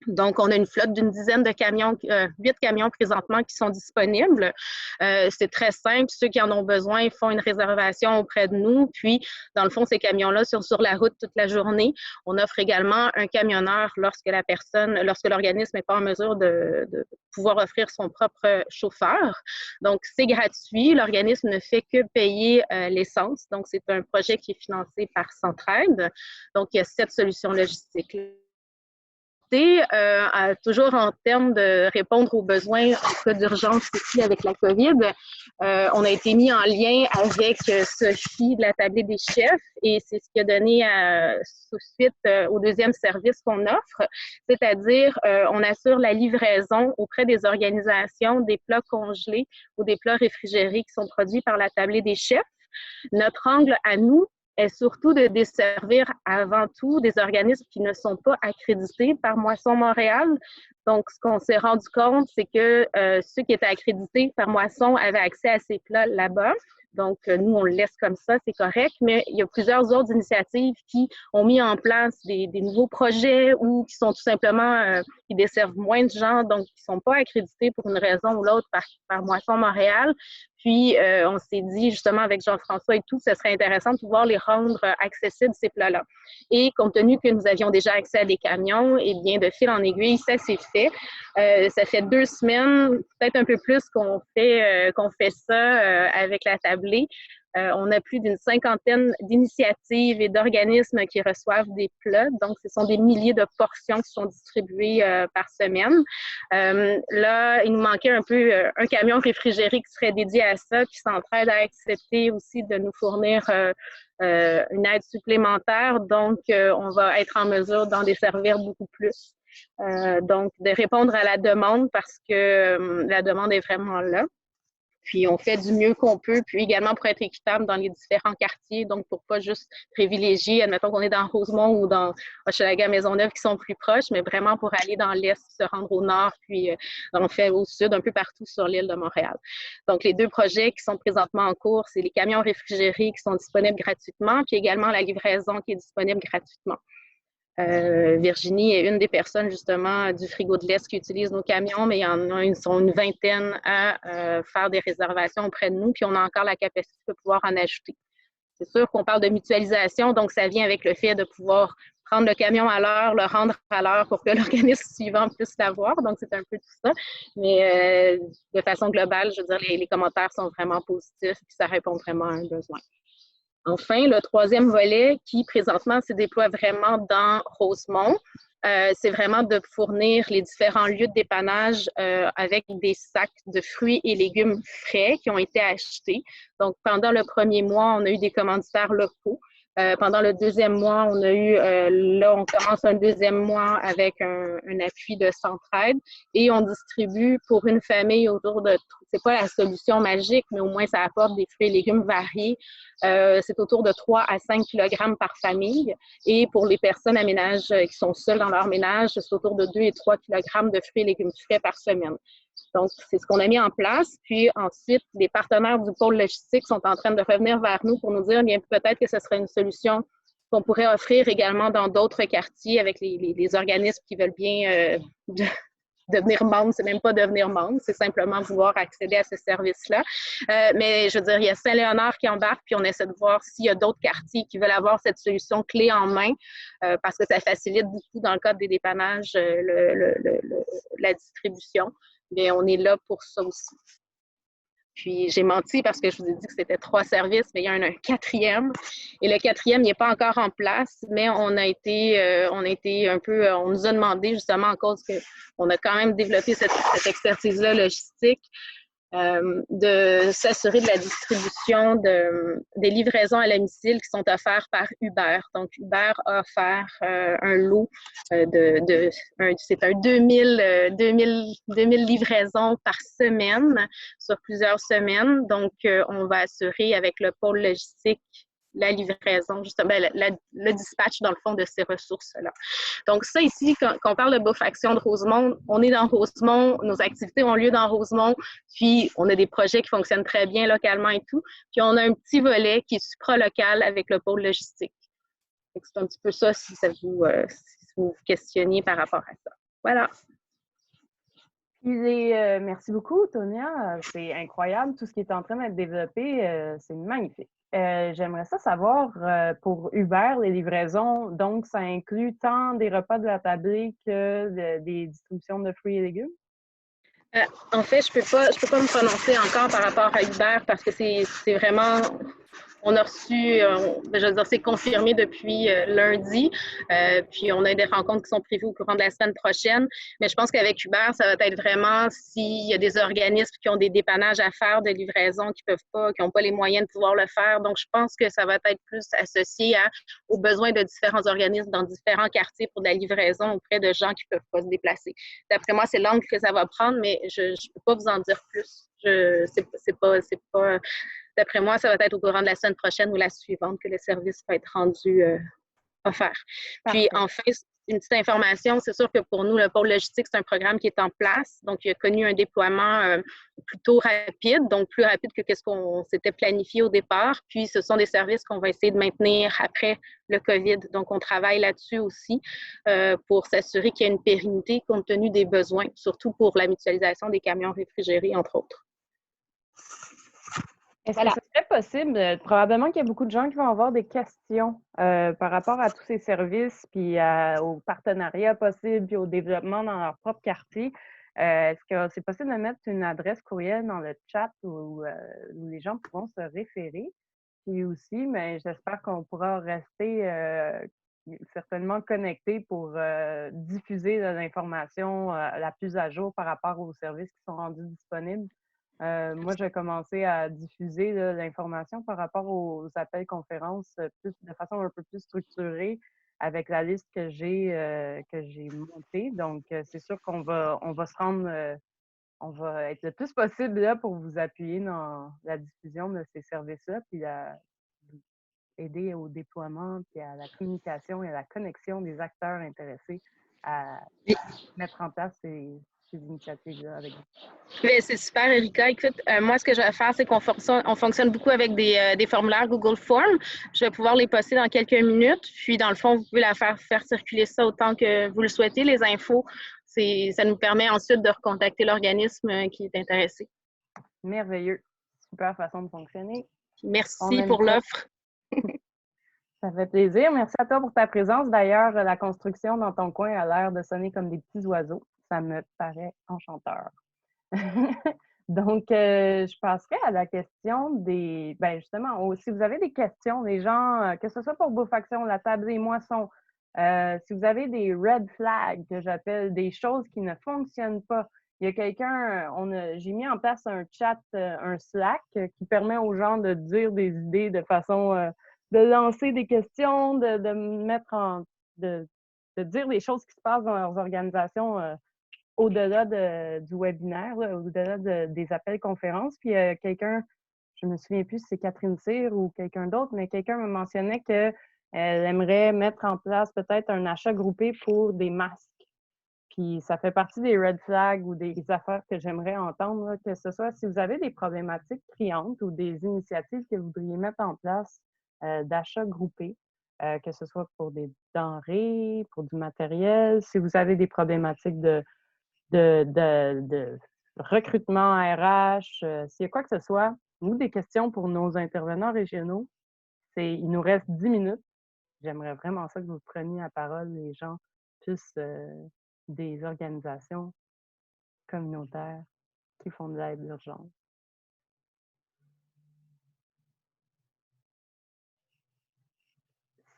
Donc, on a une flotte d'une dizaine de camions, 8 camions présentement qui sont disponibles. C'est très simple. Ceux qui en ont besoin font une réservation auprès de nous. Puis, dans le fond, ces camions-là sont sur la route toute la journée. On offre également un camionneur lorsque l'organisme n'est pas en mesure de pouvoir offrir son propre chauffeur. Donc, c'est gratuit. L'organisme ne fait que payer l'essence. Donc, c'est un projet qui est financé par Centraide. Donc, il y a cette solution logistique. Toujours en termes de répondre aux besoins en cas d'urgence ici avec la COVID, on a été mis en lien avec Sophie de la Tablée des chefs et c'est ce qui a donné suite au deuxième service qu'on offre, c'est-à-dire on assure la livraison auprès des organisations des plats congelés ou des plats réfrigérés qui sont produits par la Tablée des chefs. Notre angle à nous est surtout de desservir avant tout des organismes qui ne sont pas accrédités par Moisson Montréal. Donc, ce qu'on s'est rendu compte, c'est que ceux qui étaient accrédités par Moisson avaient accès à ces plats là-bas. Donc, nous, on le laisse comme ça, c'est correct, mais il y a plusieurs autres initiatives qui ont mis en place des nouveaux projets ou qui sont tout simplement, qui desservent moins de gens, donc qui ne sont pas accrédités pour une raison ou l'autre par Moisson Montréal. Puis, on s'est dit justement avec Jean-François et tout, ce serait intéressant de pouvoir les rendre accessibles, ces plats-là. Et compte tenu que nous avions déjà accès à des camions, et bien de fil en aiguille, ça s'est fait. Ça fait 2 semaines, peut-être un peu plus qu'on fait ça avec la tablée. On a plus d'une 50aine d'initiatives et d'organismes qui reçoivent des plats. Donc, ce sont des milliers de portions qui sont distribuées par semaine. Là, il nous manquait un peu un camion réfrigéré qui serait dédié à ça, puis Centraide a accepté aussi de nous fournir une aide supplémentaire. Donc, on va être en mesure d'en desservir beaucoup plus. Donc, de répondre à la demande parce que la demande est vraiment là. Puis, on fait du mieux qu'on peut, puis également pour être équitable dans les différents quartiers, donc pour pas juste privilégier, admettons qu'on est dans Rosemont ou dans Hochelaga, Maisonneuve qui sont plus proches, mais vraiment pour aller dans l'Est, se rendre au Nord, puis on fait au Sud, un peu partout sur l'île de Montréal. Donc, les deux projets qui sont présentement en cours, c'est les camions réfrigérés qui sont disponibles gratuitement, puis également la livraison qui est disponible gratuitement. Virginie est une des personnes justement du Frigo de l'Est qui utilise nos camions, mais il y en a une vingtaine à faire des réservations auprès de nous, puis on a encore la capacité de pouvoir en ajouter. C'est sûr qu'on parle de mutualisation, donc ça vient avec le fait de pouvoir prendre le camion à l'heure, le rendre à l'heure pour que l'organisme suivant puisse l'avoir. Donc, c'est un peu tout ça. Mais de façon globale, je veux dire, les commentaires sont vraiment positifs, puis ça répond vraiment à un besoin. Enfin, le troisième volet qui, présentement, se déploie vraiment dans Rosemont, c'est vraiment de fournir les différents lieux de dépannage avec des sacs de fruits et légumes frais qui ont été achetés. Donc, pendant le premier mois, on a eu des commanditaires locaux. Pendant le deuxième mois, on a eu, là, on commence un deuxième mois avec un appui de Centraide et on distribue pour une famille autour de, c'est pas la solution magique, mais au moins ça apporte des fruits et légumes variés. C'est autour de 3 à 5 kg par famille. Et pour les personnes à ménage qui sont seules dans leur ménage, c'est autour de 2 et 3 kg de fruits et légumes frais par semaine. Donc, c'est ce qu'on a mis en place. Puis ensuite, les partenaires du pôle logistique sont en train de revenir vers nous pour nous dire, bien, peut-être que ce serait une solution qu'on pourrait offrir également dans d'autres quartiers avec les organismes qui veulent bien devenir membre. C'est même pas devenir membre, c'est simplement vouloir accéder à ce service-là. Mais je veux dire, il y a Saint-Léonard qui embarque, puis on essaie de voir s'il y a d'autres quartiers qui veulent avoir cette solution clé en main, parce que ça facilite beaucoup dans le cadre des dépannages la distribution. Mais on est là pour ça aussi. Puis j'ai menti parce que je vous ai dit que c'était 3 services, mais il y en a un quatrième. Et le quatrième, il n'est pas encore en place, mais on a été un peu, on nous a demandé justement en cause qu'on a quand même développé cette expertise-là logistique, de s'assurer de la distribution des livraisons à domicile qui sont offertes par Uber. Donc, Uber a offert un lot c'est un 2000 livraisons par semaine sur plusieurs semaines. Donc, on va assurer avec le pôle logistique la livraison, justement, le dispatch, dans le fond, de ces ressources-là. Donc, ça ici, quand on parle de Bouffe Action de Rosemont, on est dans Rosemont, nos activités ont lieu dans Rosemont, puis on a des projets qui fonctionnent très bien localement et tout, puis on a un petit volet qui est supra-local avec le pôle logistique. C'est un petit peu ça, si vous questionniez par rapport à ça. Voilà. Merci beaucoup, Tonia. C'est incroyable tout ce qui est en train d'être développé. C'est magnifique. J'aimerais ça savoir, pour Uber, les livraisons, donc ça inclut tant des repas de la tablée que des distributions de fruits et légumes? En fait, je peux pas me prononcer encore par rapport à Uber parce que c'est vraiment... On a reçu, je veux dire, c'est confirmé depuis lundi, puis on a des rencontres qui sont prévues au courant de la semaine prochaine. Mais je pense qu'avec Uber, ça va être vraiment s'il y a des organismes qui ont des dépannages à faire de livraison, qui n'ont pas les moyens de pouvoir le faire. Donc, je pense que ça va être plus associé aux besoins de différents organismes dans différents quartiers pour de la livraison auprès de gens qui ne peuvent pas se déplacer. D'après moi, c'est l'angle que ça va prendre, mais je ne peux pas vous en dire plus. C'est pas D'après moi, ça va être au courant de la semaine prochaine ou la suivante que le service va être rendu offert. Puis, enfin, une petite information, c'est sûr que pour nous, le pôle logistique, c'est un programme qui est en place. Donc, il a connu un déploiement plutôt rapide, donc plus rapide que ce qu'on s'était planifié au départ. Puis, ce sont des services qu'on va essayer de maintenir après le COVID. Donc, on travaille là-dessus aussi pour s'assurer qu'il y a une pérennité compte tenu des besoins, surtout pour la mutualisation des camions réfrigérés, entre autres. Est-ce que ce serait possible, probablement qu'il y a beaucoup de gens qui vont avoir des questions par rapport à tous ces services, puis au partenariat possible, puis au développement dans leur propre quartier. Est-ce que c'est possible de mettre une adresse courriel dans le chat où les gens pourront se référer? Puis aussi, mais j'espère qu'on pourra rester certainement connectés pour diffuser l'information la plus à jour par rapport aux services qui sont rendus disponibles. Moi, j'ai commencé à diffuser l'information par rapport aux appels conférences de façon un peu plus structurée avec la liste que j'ai montée. Donc, c'est sûr qu'on va se rendre, on va être le plus possible là pour vous appuyer dans la diffusion de ces services-là, puis vous aider au déploiement, puis à la communication et à la connexion des acteurs intéressés à mettre en place ces initiatives-là avec vous. C'est super, Erika. Écoute, moi, ce que je vais faire, c'est qu'on fonctionne beaucoup avec des formulaires Google Forms. Je vais pouvoir les poster dans quelques minutes. Puis, dans le fond, vous pouvez faire circuler ça autant que vous le souhaitez. Les infos, ça nous permet ensuite de recontacter l'organisme qui est intéressé. Merveilleux. Super façon de fonctionner. Merci pour l'offre. Ça fait plaisir. Merci à toi pour ta présence. D'ailleurs, la construction dans ton coin a l'air de sonner comme des petits oiseaux. Ça me paraît enchanteur. Donc, je passerai à la question des... Ben justement, si vous avez des questions, les gens, que ce soit pour Bouffe Action, la table des moissons, si vous avez des red flags, que j'appelle, des choses qui ne fonctionnent pas, il y a quelqu'un, j'ai mis en place un chat, un Slack, qui permet aux gens de dire des idées de façon... de lancer des questions, de mettre de dire des choses qui se passent dans leurs organisations au-delà du webinaire, au-delà des appels conférences. Puis quelqu'un, je me souviens plus si c'est Catherine Cyr ou quelqu'un d'autre, mais quelqu'un me mentionnait qu'elle aimerait mettre en place peut-être un achat groupé pour des masques. Puis ça fait partie des red flags ou des affaires que j'aimerais entendre, là, que ce soit si vous avez des problématiques criantes ou des initiatives que vous voudriez mettre en place d'achat groupé, que ce soit pour des denrées, pour du matériel, si vous avez des problématiques de recrutement RH, s'il y a quoi que ce soit, ou des questions pour nos intervenants régionaux, il nous reste 10 minutes. J'aimerais vraiment ça que vous preniez la parole, les gens, plus des organisations communautaires qui font de l'aide d'urgence.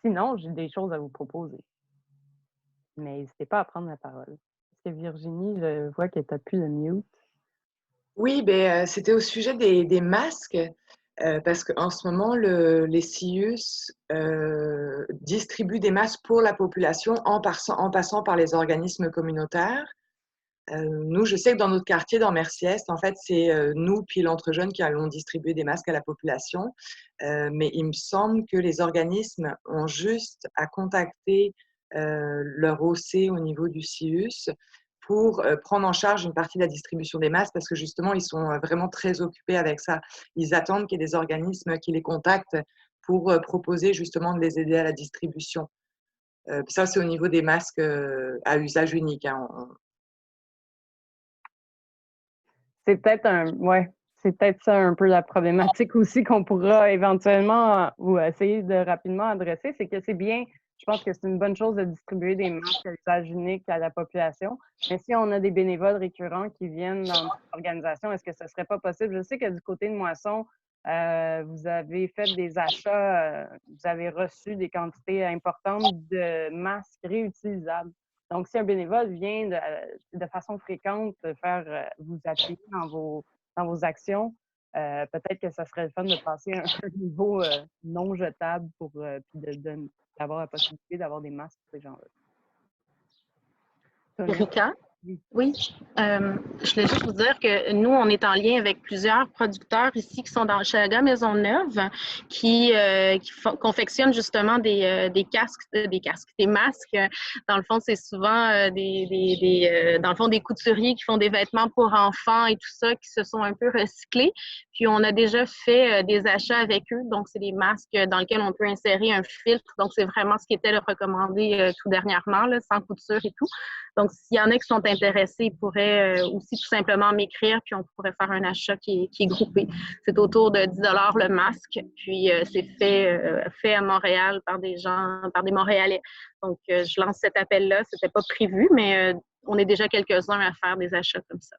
Sinon, j'ai des choses à vous proposer. Mais n'hésitez pas à prendre la parole. Est-ce que Virginie, je vois qu'elle n'a plus de mute? Oui, c'était au sujet des masques, parce qu'en ce moment, les CIUS distribuent des masques pour la population en passant par les organismes communautaires. Nous, je sais que dans notre quartier, dans Merciès, en fait, c'est nous puis l'Entre-Jeunes qui allons distribuer des masques à la population. Mais il me semble que les organismes ont juste à contacter leur OC au niveau du CIUS pour prendre en charge une partie de la distribution des masques parce que justement, ils sont vraiment très occupés avec ça. Ils attendent qu'il y ait des organismes qui les contactent pour proposer justement de les aider à la distribution. Ça, c'est au niveau des masques à usage unique. Hein. C'est peut-être ça un peu la problématique aussi qu'on pourra éventuellement ou essayer de rapidement adresser, c'est que c'est bien, je pense que c'est une bonne chose de distribuer des masques à usage unique à la population, mais si on a des bénévoles récurrents qui viennent dans notre organisation, est-ce que ce serait pas possible? Je sais que du côté de Moisson, vous avez fait des achats, vous avez reçu des quantités importantes de masques réutilisables. Donc, si un bénévole vient de façon fréquente faire vous appuyer dans vos actions, peut-être que ça serait le fun de passer à un niveau non jetable pour puis d'avoir la possibilité d'avoir des masques pour ces gens-là. Erika? Oui, je voulais juste vous dire que nous, on est en lien avec plusieurs producteurs ici qui sont dans Hochelaga Maisonneuve qui confectionnent justement des masques. Dans le fond, c'est souvent dans le fond, des couturiers qui font des vêtements pour enfants et tout ça qui se sont un peu recyclés. Puis, on a déjà fait des achats avec eux. Donc, c'est des masques dans lesquels on peut insérer un filtre. Donc, c'est vraiment ce qui était recommandé tout dernièrement, là, sans couture et tout. Donc, s'il y en a qui sont intéressés, ils pourraient aussi tout simplement m'écrire, puis on pourrait faire un achat qui est groupé. C'est autour de 10 $ le masque, puis c'est fait à Montréal par des Montréalais. Donc, je lance cet appel-là. C'était pas prévu, mais on est déjà quelques-uns à faire des achats comme ça.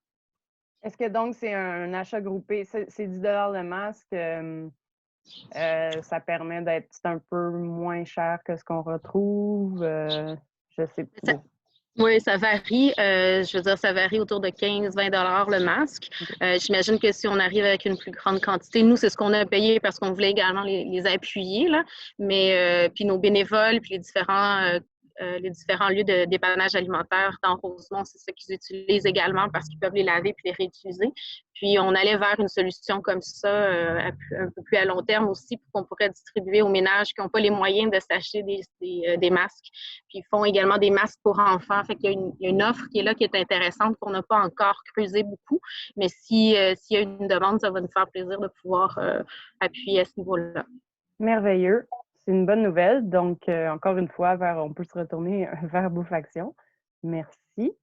Est-ce que donc c'est un achat groupé? C'est 10 $ le masque. Ça permet d'être un peu moins cher que ce qu'on retrouve. Je sais pas. Oui, ça varie. Je veux dire, ça varie autour de 15-20 $ le masque. J'imagine que si on arrive avec une plus grande quantité, nous, c'est ce qu'on a payé parce qu'on voulait également les appuyer, là. Mais puis nos bénévoles, puis les différents lieux de dépannage alimentaire dans Rosemont, c'est ça qu'ils utilisent également parce qu'ils peuvent les laver puis les réutiliser. Puis on allait vers une solution comme ça, un peu plus à long terme aussi, pour qu'on pourrait distribuer aux ménages qui n'ont pas les moyens de s'acheter des masques. Puis ils font également des masques pour enfants. Fait qu'il y a une offre qui est là, qui est intéressante, qu'on n'a pas encore creusé beaucoup. Mais s'il y a une demande, ça va nous faire plaisir de pouvoir appuyer à ce niveau-là. Merveilleux. C'est une bonne nouvelle. Donc, encore une fois, on peut se retourner vers Bouffaction. Merci.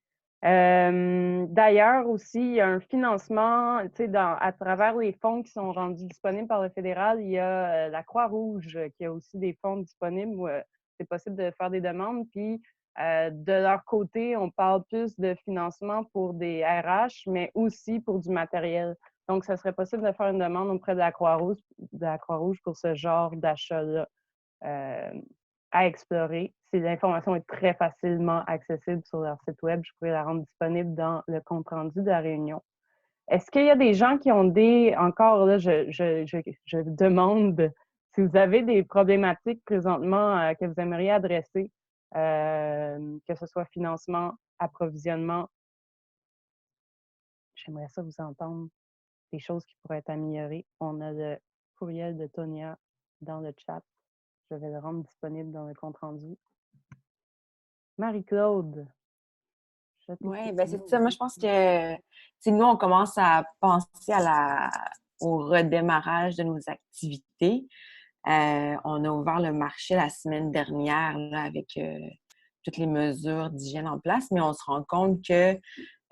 D'ailleurs, aussi, il y a un financement, à travers les fonds qui sont rendus disponibles par le fédéral, il y a la Croix-Rouge qui a aussi des fonds disponibles où c'est possible de faire des demandes. Puis, de leur côté, on parle plus de financement pour des RH, mais aussi pour du matériel. Donc, ça serait possible de faire une demande auprès de la Croix-Rouge pour ce genre d'achat-là à explorer. L'information est très facilement accessible sur leur site web. Je pourrais la rendre disponible dans le compte-rendu de la réunion. Est-ce qu'il y a des gens qui ont encore là, je demande si vous avez des problématiques présentement que vous aimeriez adresser, que ce soit financement, approvisionnement. J'aimerais ça vous entendre. Des choses qui pourraient être améliorées. On a le courriel de Tonia dans le chat. Je vais le rendre disponible dans le compte-rendu. Marie-Claude. Oui, ben c'est ça. Moi, je pense que nous, on commence à penser au redémarrage de nos activités. On a ouvert le marché la semaine dernière là, avec toutes les mesures d'hygiène en place, mais on se rend compte que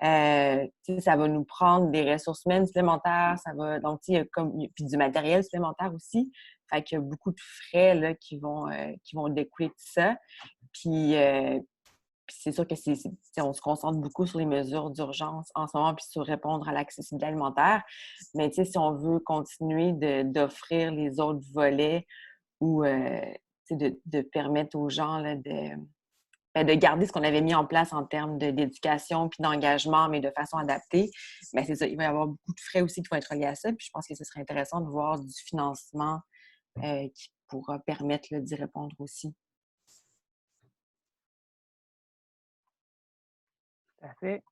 ça va nous prendre des ressources humaines supplémentaires, donc il y a puis du matériel supplémentaire aussi. Fait qu'il y a beaucoup de frais là, qui vont découler de ça. Puis c'est sûr que on se concentre beaucoup sur les mesures d'urgence en ce moment puis sur répondre à l'accessibilité alimentaire. Mais si on veut continuer d'offrir les autres volets ou de permettre aux gens là, de garder ce qu'on avait mis en place en termes d'éducation puis d'engagement, mais de façon adaptée, bien, c'est ça. Il va y avoir beaucoup de frais aussi qui vont être reliés à ça. Puis je pense que ce serait intéressant de voir du financement qui pourra permettre là, d'y répondre aussi. Tout à fait.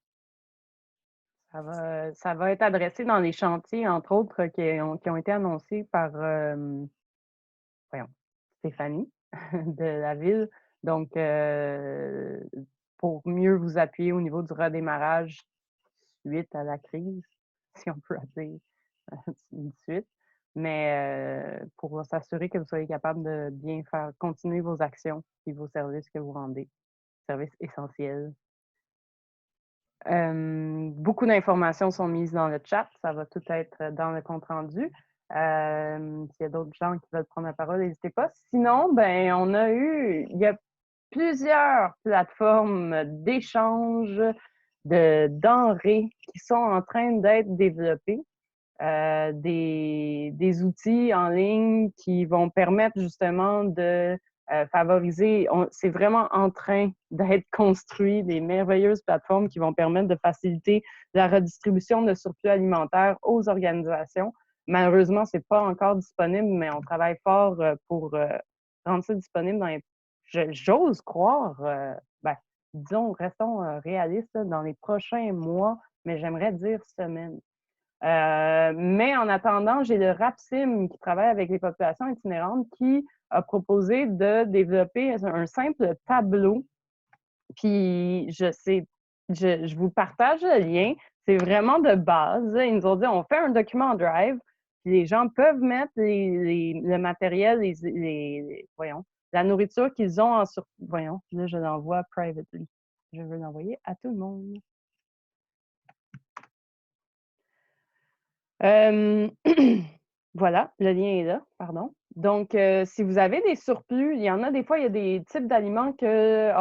Ça va être adressé dans les chantiers, entre autres, qui ont été annoncés par Stéphanie de la ville. Donc, pour mieux vous appuyer au niveau du redémarrage suite à la crise, si on peut appeler une suite, mais pour s'assurer que vous soyez capable de bien faire continuer vos actions et vos services que vous rendez, services essentiels. Beaucoup d'informations sont mises dans le chat. Ça va tout être dans le compte-rendu. S'il y a d'autres gens qui veulent prendre la parole, n'hésitez pas. Sinon, il y a plusieurs plateformes d'échange de denrées qui sont en train d'être développées. Des outils en ligne qui vont permettre justement de favoriser, c'est vraiment en train d'être construit des merveilleuses plateformes qui vont permettre de faciliter la redistribution de surplus alimentaire aux organisations. Malheureusement, c'est pas encore disponible, mais on travaille fort pour rendre ça disponible dans les... J'ose croire, disons, restons réalistes, dans les prochains mois, mais j'aimerais dire semaines. Mais en attendant, j'ai le RAPSIM qui travaille avec les populations itinérantes qui a proposé de développer un simple tableau. Puis je vous partage le lien. C'est vraiment de base. Ils nous ont dit on fait un document en Drive, puis les gens peuvent mettre le matériel, la nourriture qu'ils ont en Voyons, là, je l'envoie privately. Je veux l'envoyer à tout le monde. Voilà, le lien est là, pardon. Donc, si vous avez des surplus, il y en a des fois, il y a des types d'aliments que,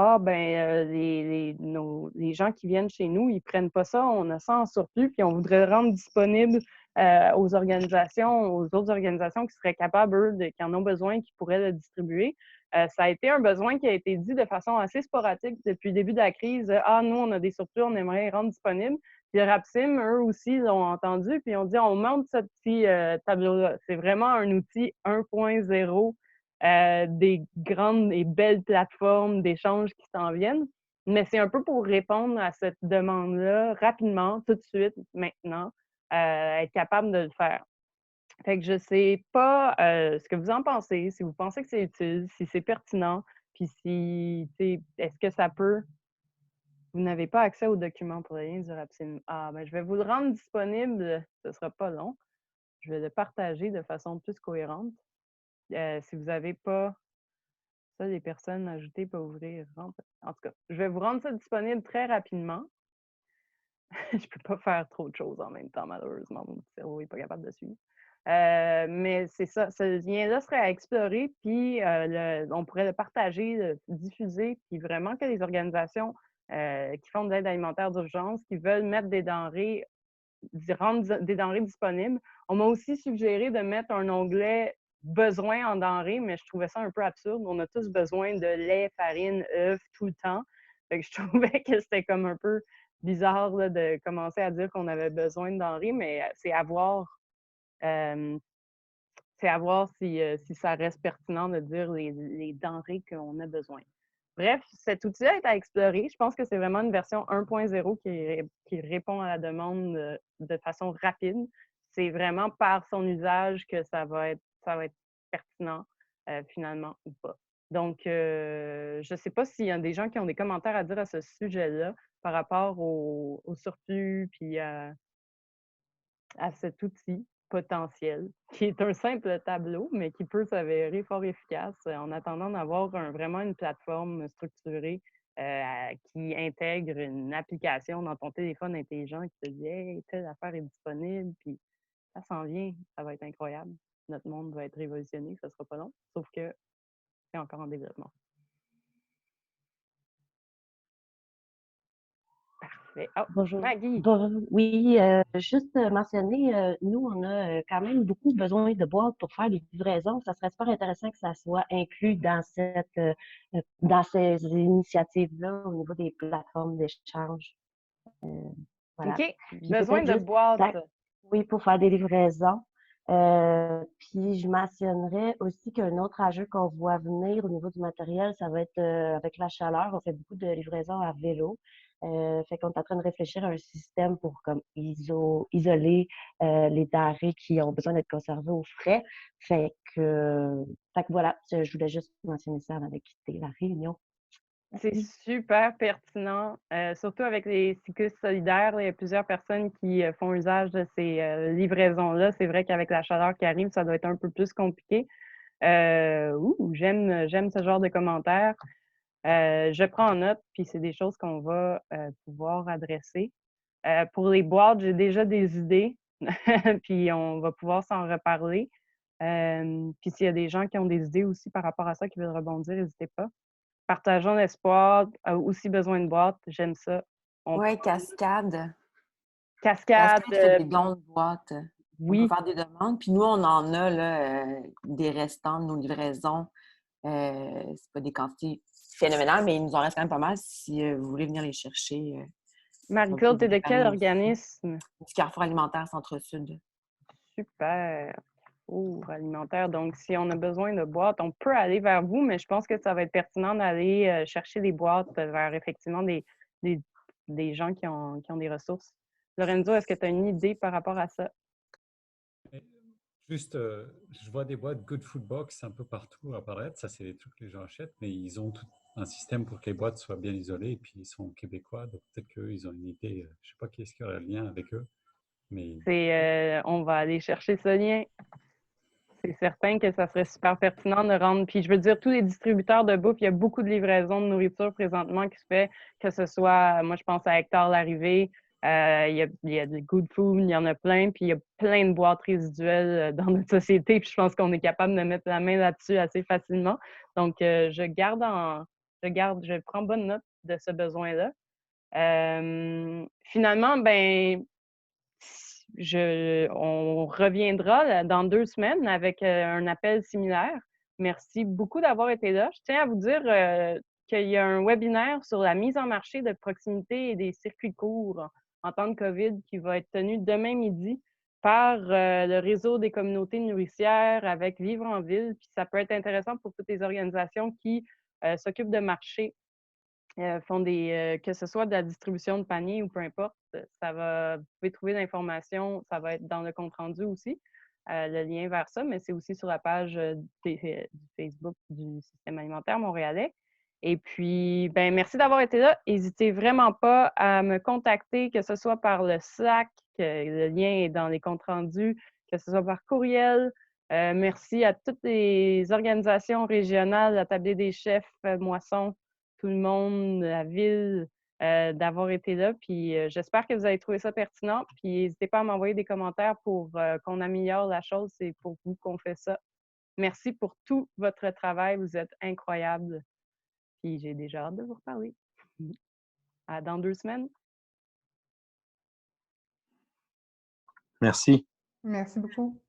les gens qui viennent chez nous, ils prennent pas ça, on a ça en surplus, puis on voudrait le rendre disponible aux autres organisations qui seraient capables, qui en ont besoin, qui pourraient le distribuer. Ça a été un besoin qui a été dit de façon assez sporadique depuis le début de la crise. Ah, nous, on a des surplus, on aimerait les rendre disponibles. Puis Rapsim, eux aussi, l'ont entendu, puis on dit on monte ce petit tableau-là. C'est vraiment un outil 1.0 des grandes et belles plateformes d'échange qui s'en viennent. Mais c'est un peu pour répondre à cette demande-là rapidement, tout de suite, maintenant, être capable de le faire. Fait que je sais pas ce que vous en pensez, si vous pensez que c'est utile, si c'est pertinent, puis si, est-ce que ça peut. Vous n'avez pas accès aux documents pour le lien du Rapsim. Ah, ben je vais vous le rendre disponible, ce sera pas long. Je vais le partager de façon plus cohérente. Si vous n'avez pas ça, les personnes ajoutées peuvent ouvrir. En tout cas, je vais vous rendre ça disponible très rapidement. Je peux pas faire trop de choses en même temps, malheureusement. Mon cerveau n'est pas capable de suivre. Mais c'est ça, ce lien-là serait à explorer, puis on pourrait le partager, le diffuser, puis vraiment que les organisations qui font de l'aide alimentaire d'urgence, qui veulent mettre des denrées, rendre des denrées disponibles. On m'a aussi suggéré de mettre un onglet besoin en denrées, mais je trouvais ça un peu absurde. On a tous besoin de lait, farine, œufs tout le temps. Fait que je trouvais que c'était comme un peu bizarre là, de commencer à dire qu'on avait besoin de denrées, mais c'est à voir. C'est à voir si ça reste pertinent de dire les denrées qu'on a besoin. Bref, cet outil-là est à explorer. Je pense que c'est vraiment une version 1.0 qui répond à la demande de façon rapide. C'est vraiment par son usage que ça va être pertinent finalement ou pas. Donc, je ne sais pas s'il y a des gens qui ont des commentaires à dire à ce sujet-là par rapport au surplus puis à cet outil potentiel, qui est un simple tableau, mais qui peut s'avérer fort efficace en attendant d'avoir vraiment une plateforme structurée qui intègre une application dans ton téléphone intelligent qui te dit hey, telle affaire est disponible, puis ça s'en vient, ça va être incroyable. Notre monde va être révolutionné, ça sera pas long, sauf que c'est encore en développement. Oh, bonjour. Maggie. Oui, juste mentionner, nous, on a quand même beaucoup besoin de boîtes pour faire des livraisons. Ça serait super intéressant que ça soit inclus dans dans ces initiatives-là au niveau des plateformes d'échange. Voilà. OK. Besoin de boîtes. Oui, pour faire des livraisons. Puis je mentionnerais aussi qu'un autre enjeu qu'on voit venir au niveau du matériel, ça va être avec la chaleur. On fait beaucoup de livraisons à vélo. Fait qu'on est en train de réfléchir à un système pour comme isoler les denrées qui ont besoin d'être conservées au frais. Fait que voilà, je voulais juste mentionner ça avant de quitter la réunion. C'est super pertinent, surtout avec les cyclistes solidaires. Il y a plusieurs personnes qui font usage de ces livraisons-là. C'est vrai qu'avec la chaleur qui arrive, ça doit être un peu plus compliqué. J'aime ce genre de commentaires. Je prends en note, puis c'est des choses qu'on va pouvoir adresser. Pour les boîtes, j'ai déjà des idées, puis on va pouvoir s'en reparler. Puis s'il y a des gens qui ont des idées aussi par rapport à ça, qui veulent rebondir, n'hésitez pas. Partageons l'espoir, aussi besoin de boîtes, j'aime ça. Oui, Cascade. Cascade. Fait des dons de boîtes. Oui. On peut faire des demandes. Puis nous, on en a là, des restants de nos livraisons. C'est pas des quantités phénoménales, mais il nous en reste quand même pas mal si vous voulez venir les chercher. Marie-Claude, t'es de quel organisme? Du Carrefour alimentaire Centre-Sud. Super. Alimentaire. Donc, si on a besoin de boîtes, on peut aller vers vous, mais je pense que ça va être pertinent d'aller chercher des boîtes vers effectivement des gens qui ont des ressources. Lorenzo, est-ce que tu as une idée par rapport à ça? Juste, je vois des boîtes Good Food Box un peu partout apparaître. Ça, c'est des trucs que les gens achètent, mais ils ont tout un système pour que les boîtes soient bien isolées et puis ils sont québécois. Donc, peut-être qu'eux, ils ont une idée. Je ne sais pas qui est-ce qui aurait le lien avec eux. Mais... on va aller chercher ce lien. C'est certain que ça serait super pertinent de rendre. Puis je veux dire, tous les distributeurs de bouffe, il y a beaucoup de livraisons de nourriture présentement qui se fait, que ce soit, moi je pense à Hector Larrivée, il y a des Good Food, il y en a plein, puis il y a plein de boîtes résiduelles dans notre société, puis je pense qu'on est capable de mettre la main là-dessus assez facilement. Donc, je prends bonne note de ce besoin-là. Finalement, on reviendra dans 2 semaines avec un appel similaire. Merci beaucoup d'avoir été là. Je tiens à vous dire qu'il y a un webinaire sur la mise en marché de proximité et des circuits courts en temps de COVID qui va être tenu demain midi par le réseau des communautés nourricières avec Vivre en ville. Puis ça peut être intéressant pour toutes les organisations qui s'occupent de marchés, font que ce soit de la distribution de paniers ou peu importe. Vous pouvez trouver l'information, ça va être dans le compte-rendu aussi. Le lien vers ça, mais c'est aussi sur la page du Facebook du Système alimentaire montréalais. Et puis, ben merci d'avoir été là. N'hésitez vraiment pas à me contacter, que ce soit par le Slack, que le lien est dans les comptes rendus, que ce soit par courriel. Merci à toutes les organisations régionales, la Table des chefs, Moisson, tout le monde, la ville, d'avoir été là. Puis j'espère que vous avez trouvé ça pertinent. Puis n'hésitez pas à m'envoyer des commentaires pour qu'on améliore la chose. C'est pour vous qu'on fait ça. Merci pour tout votre travail. Vous êtes incroyables. Puis j'ai déjà hâte de vous reparler. À dans 2 semaines. Merci. Merci beaucoup.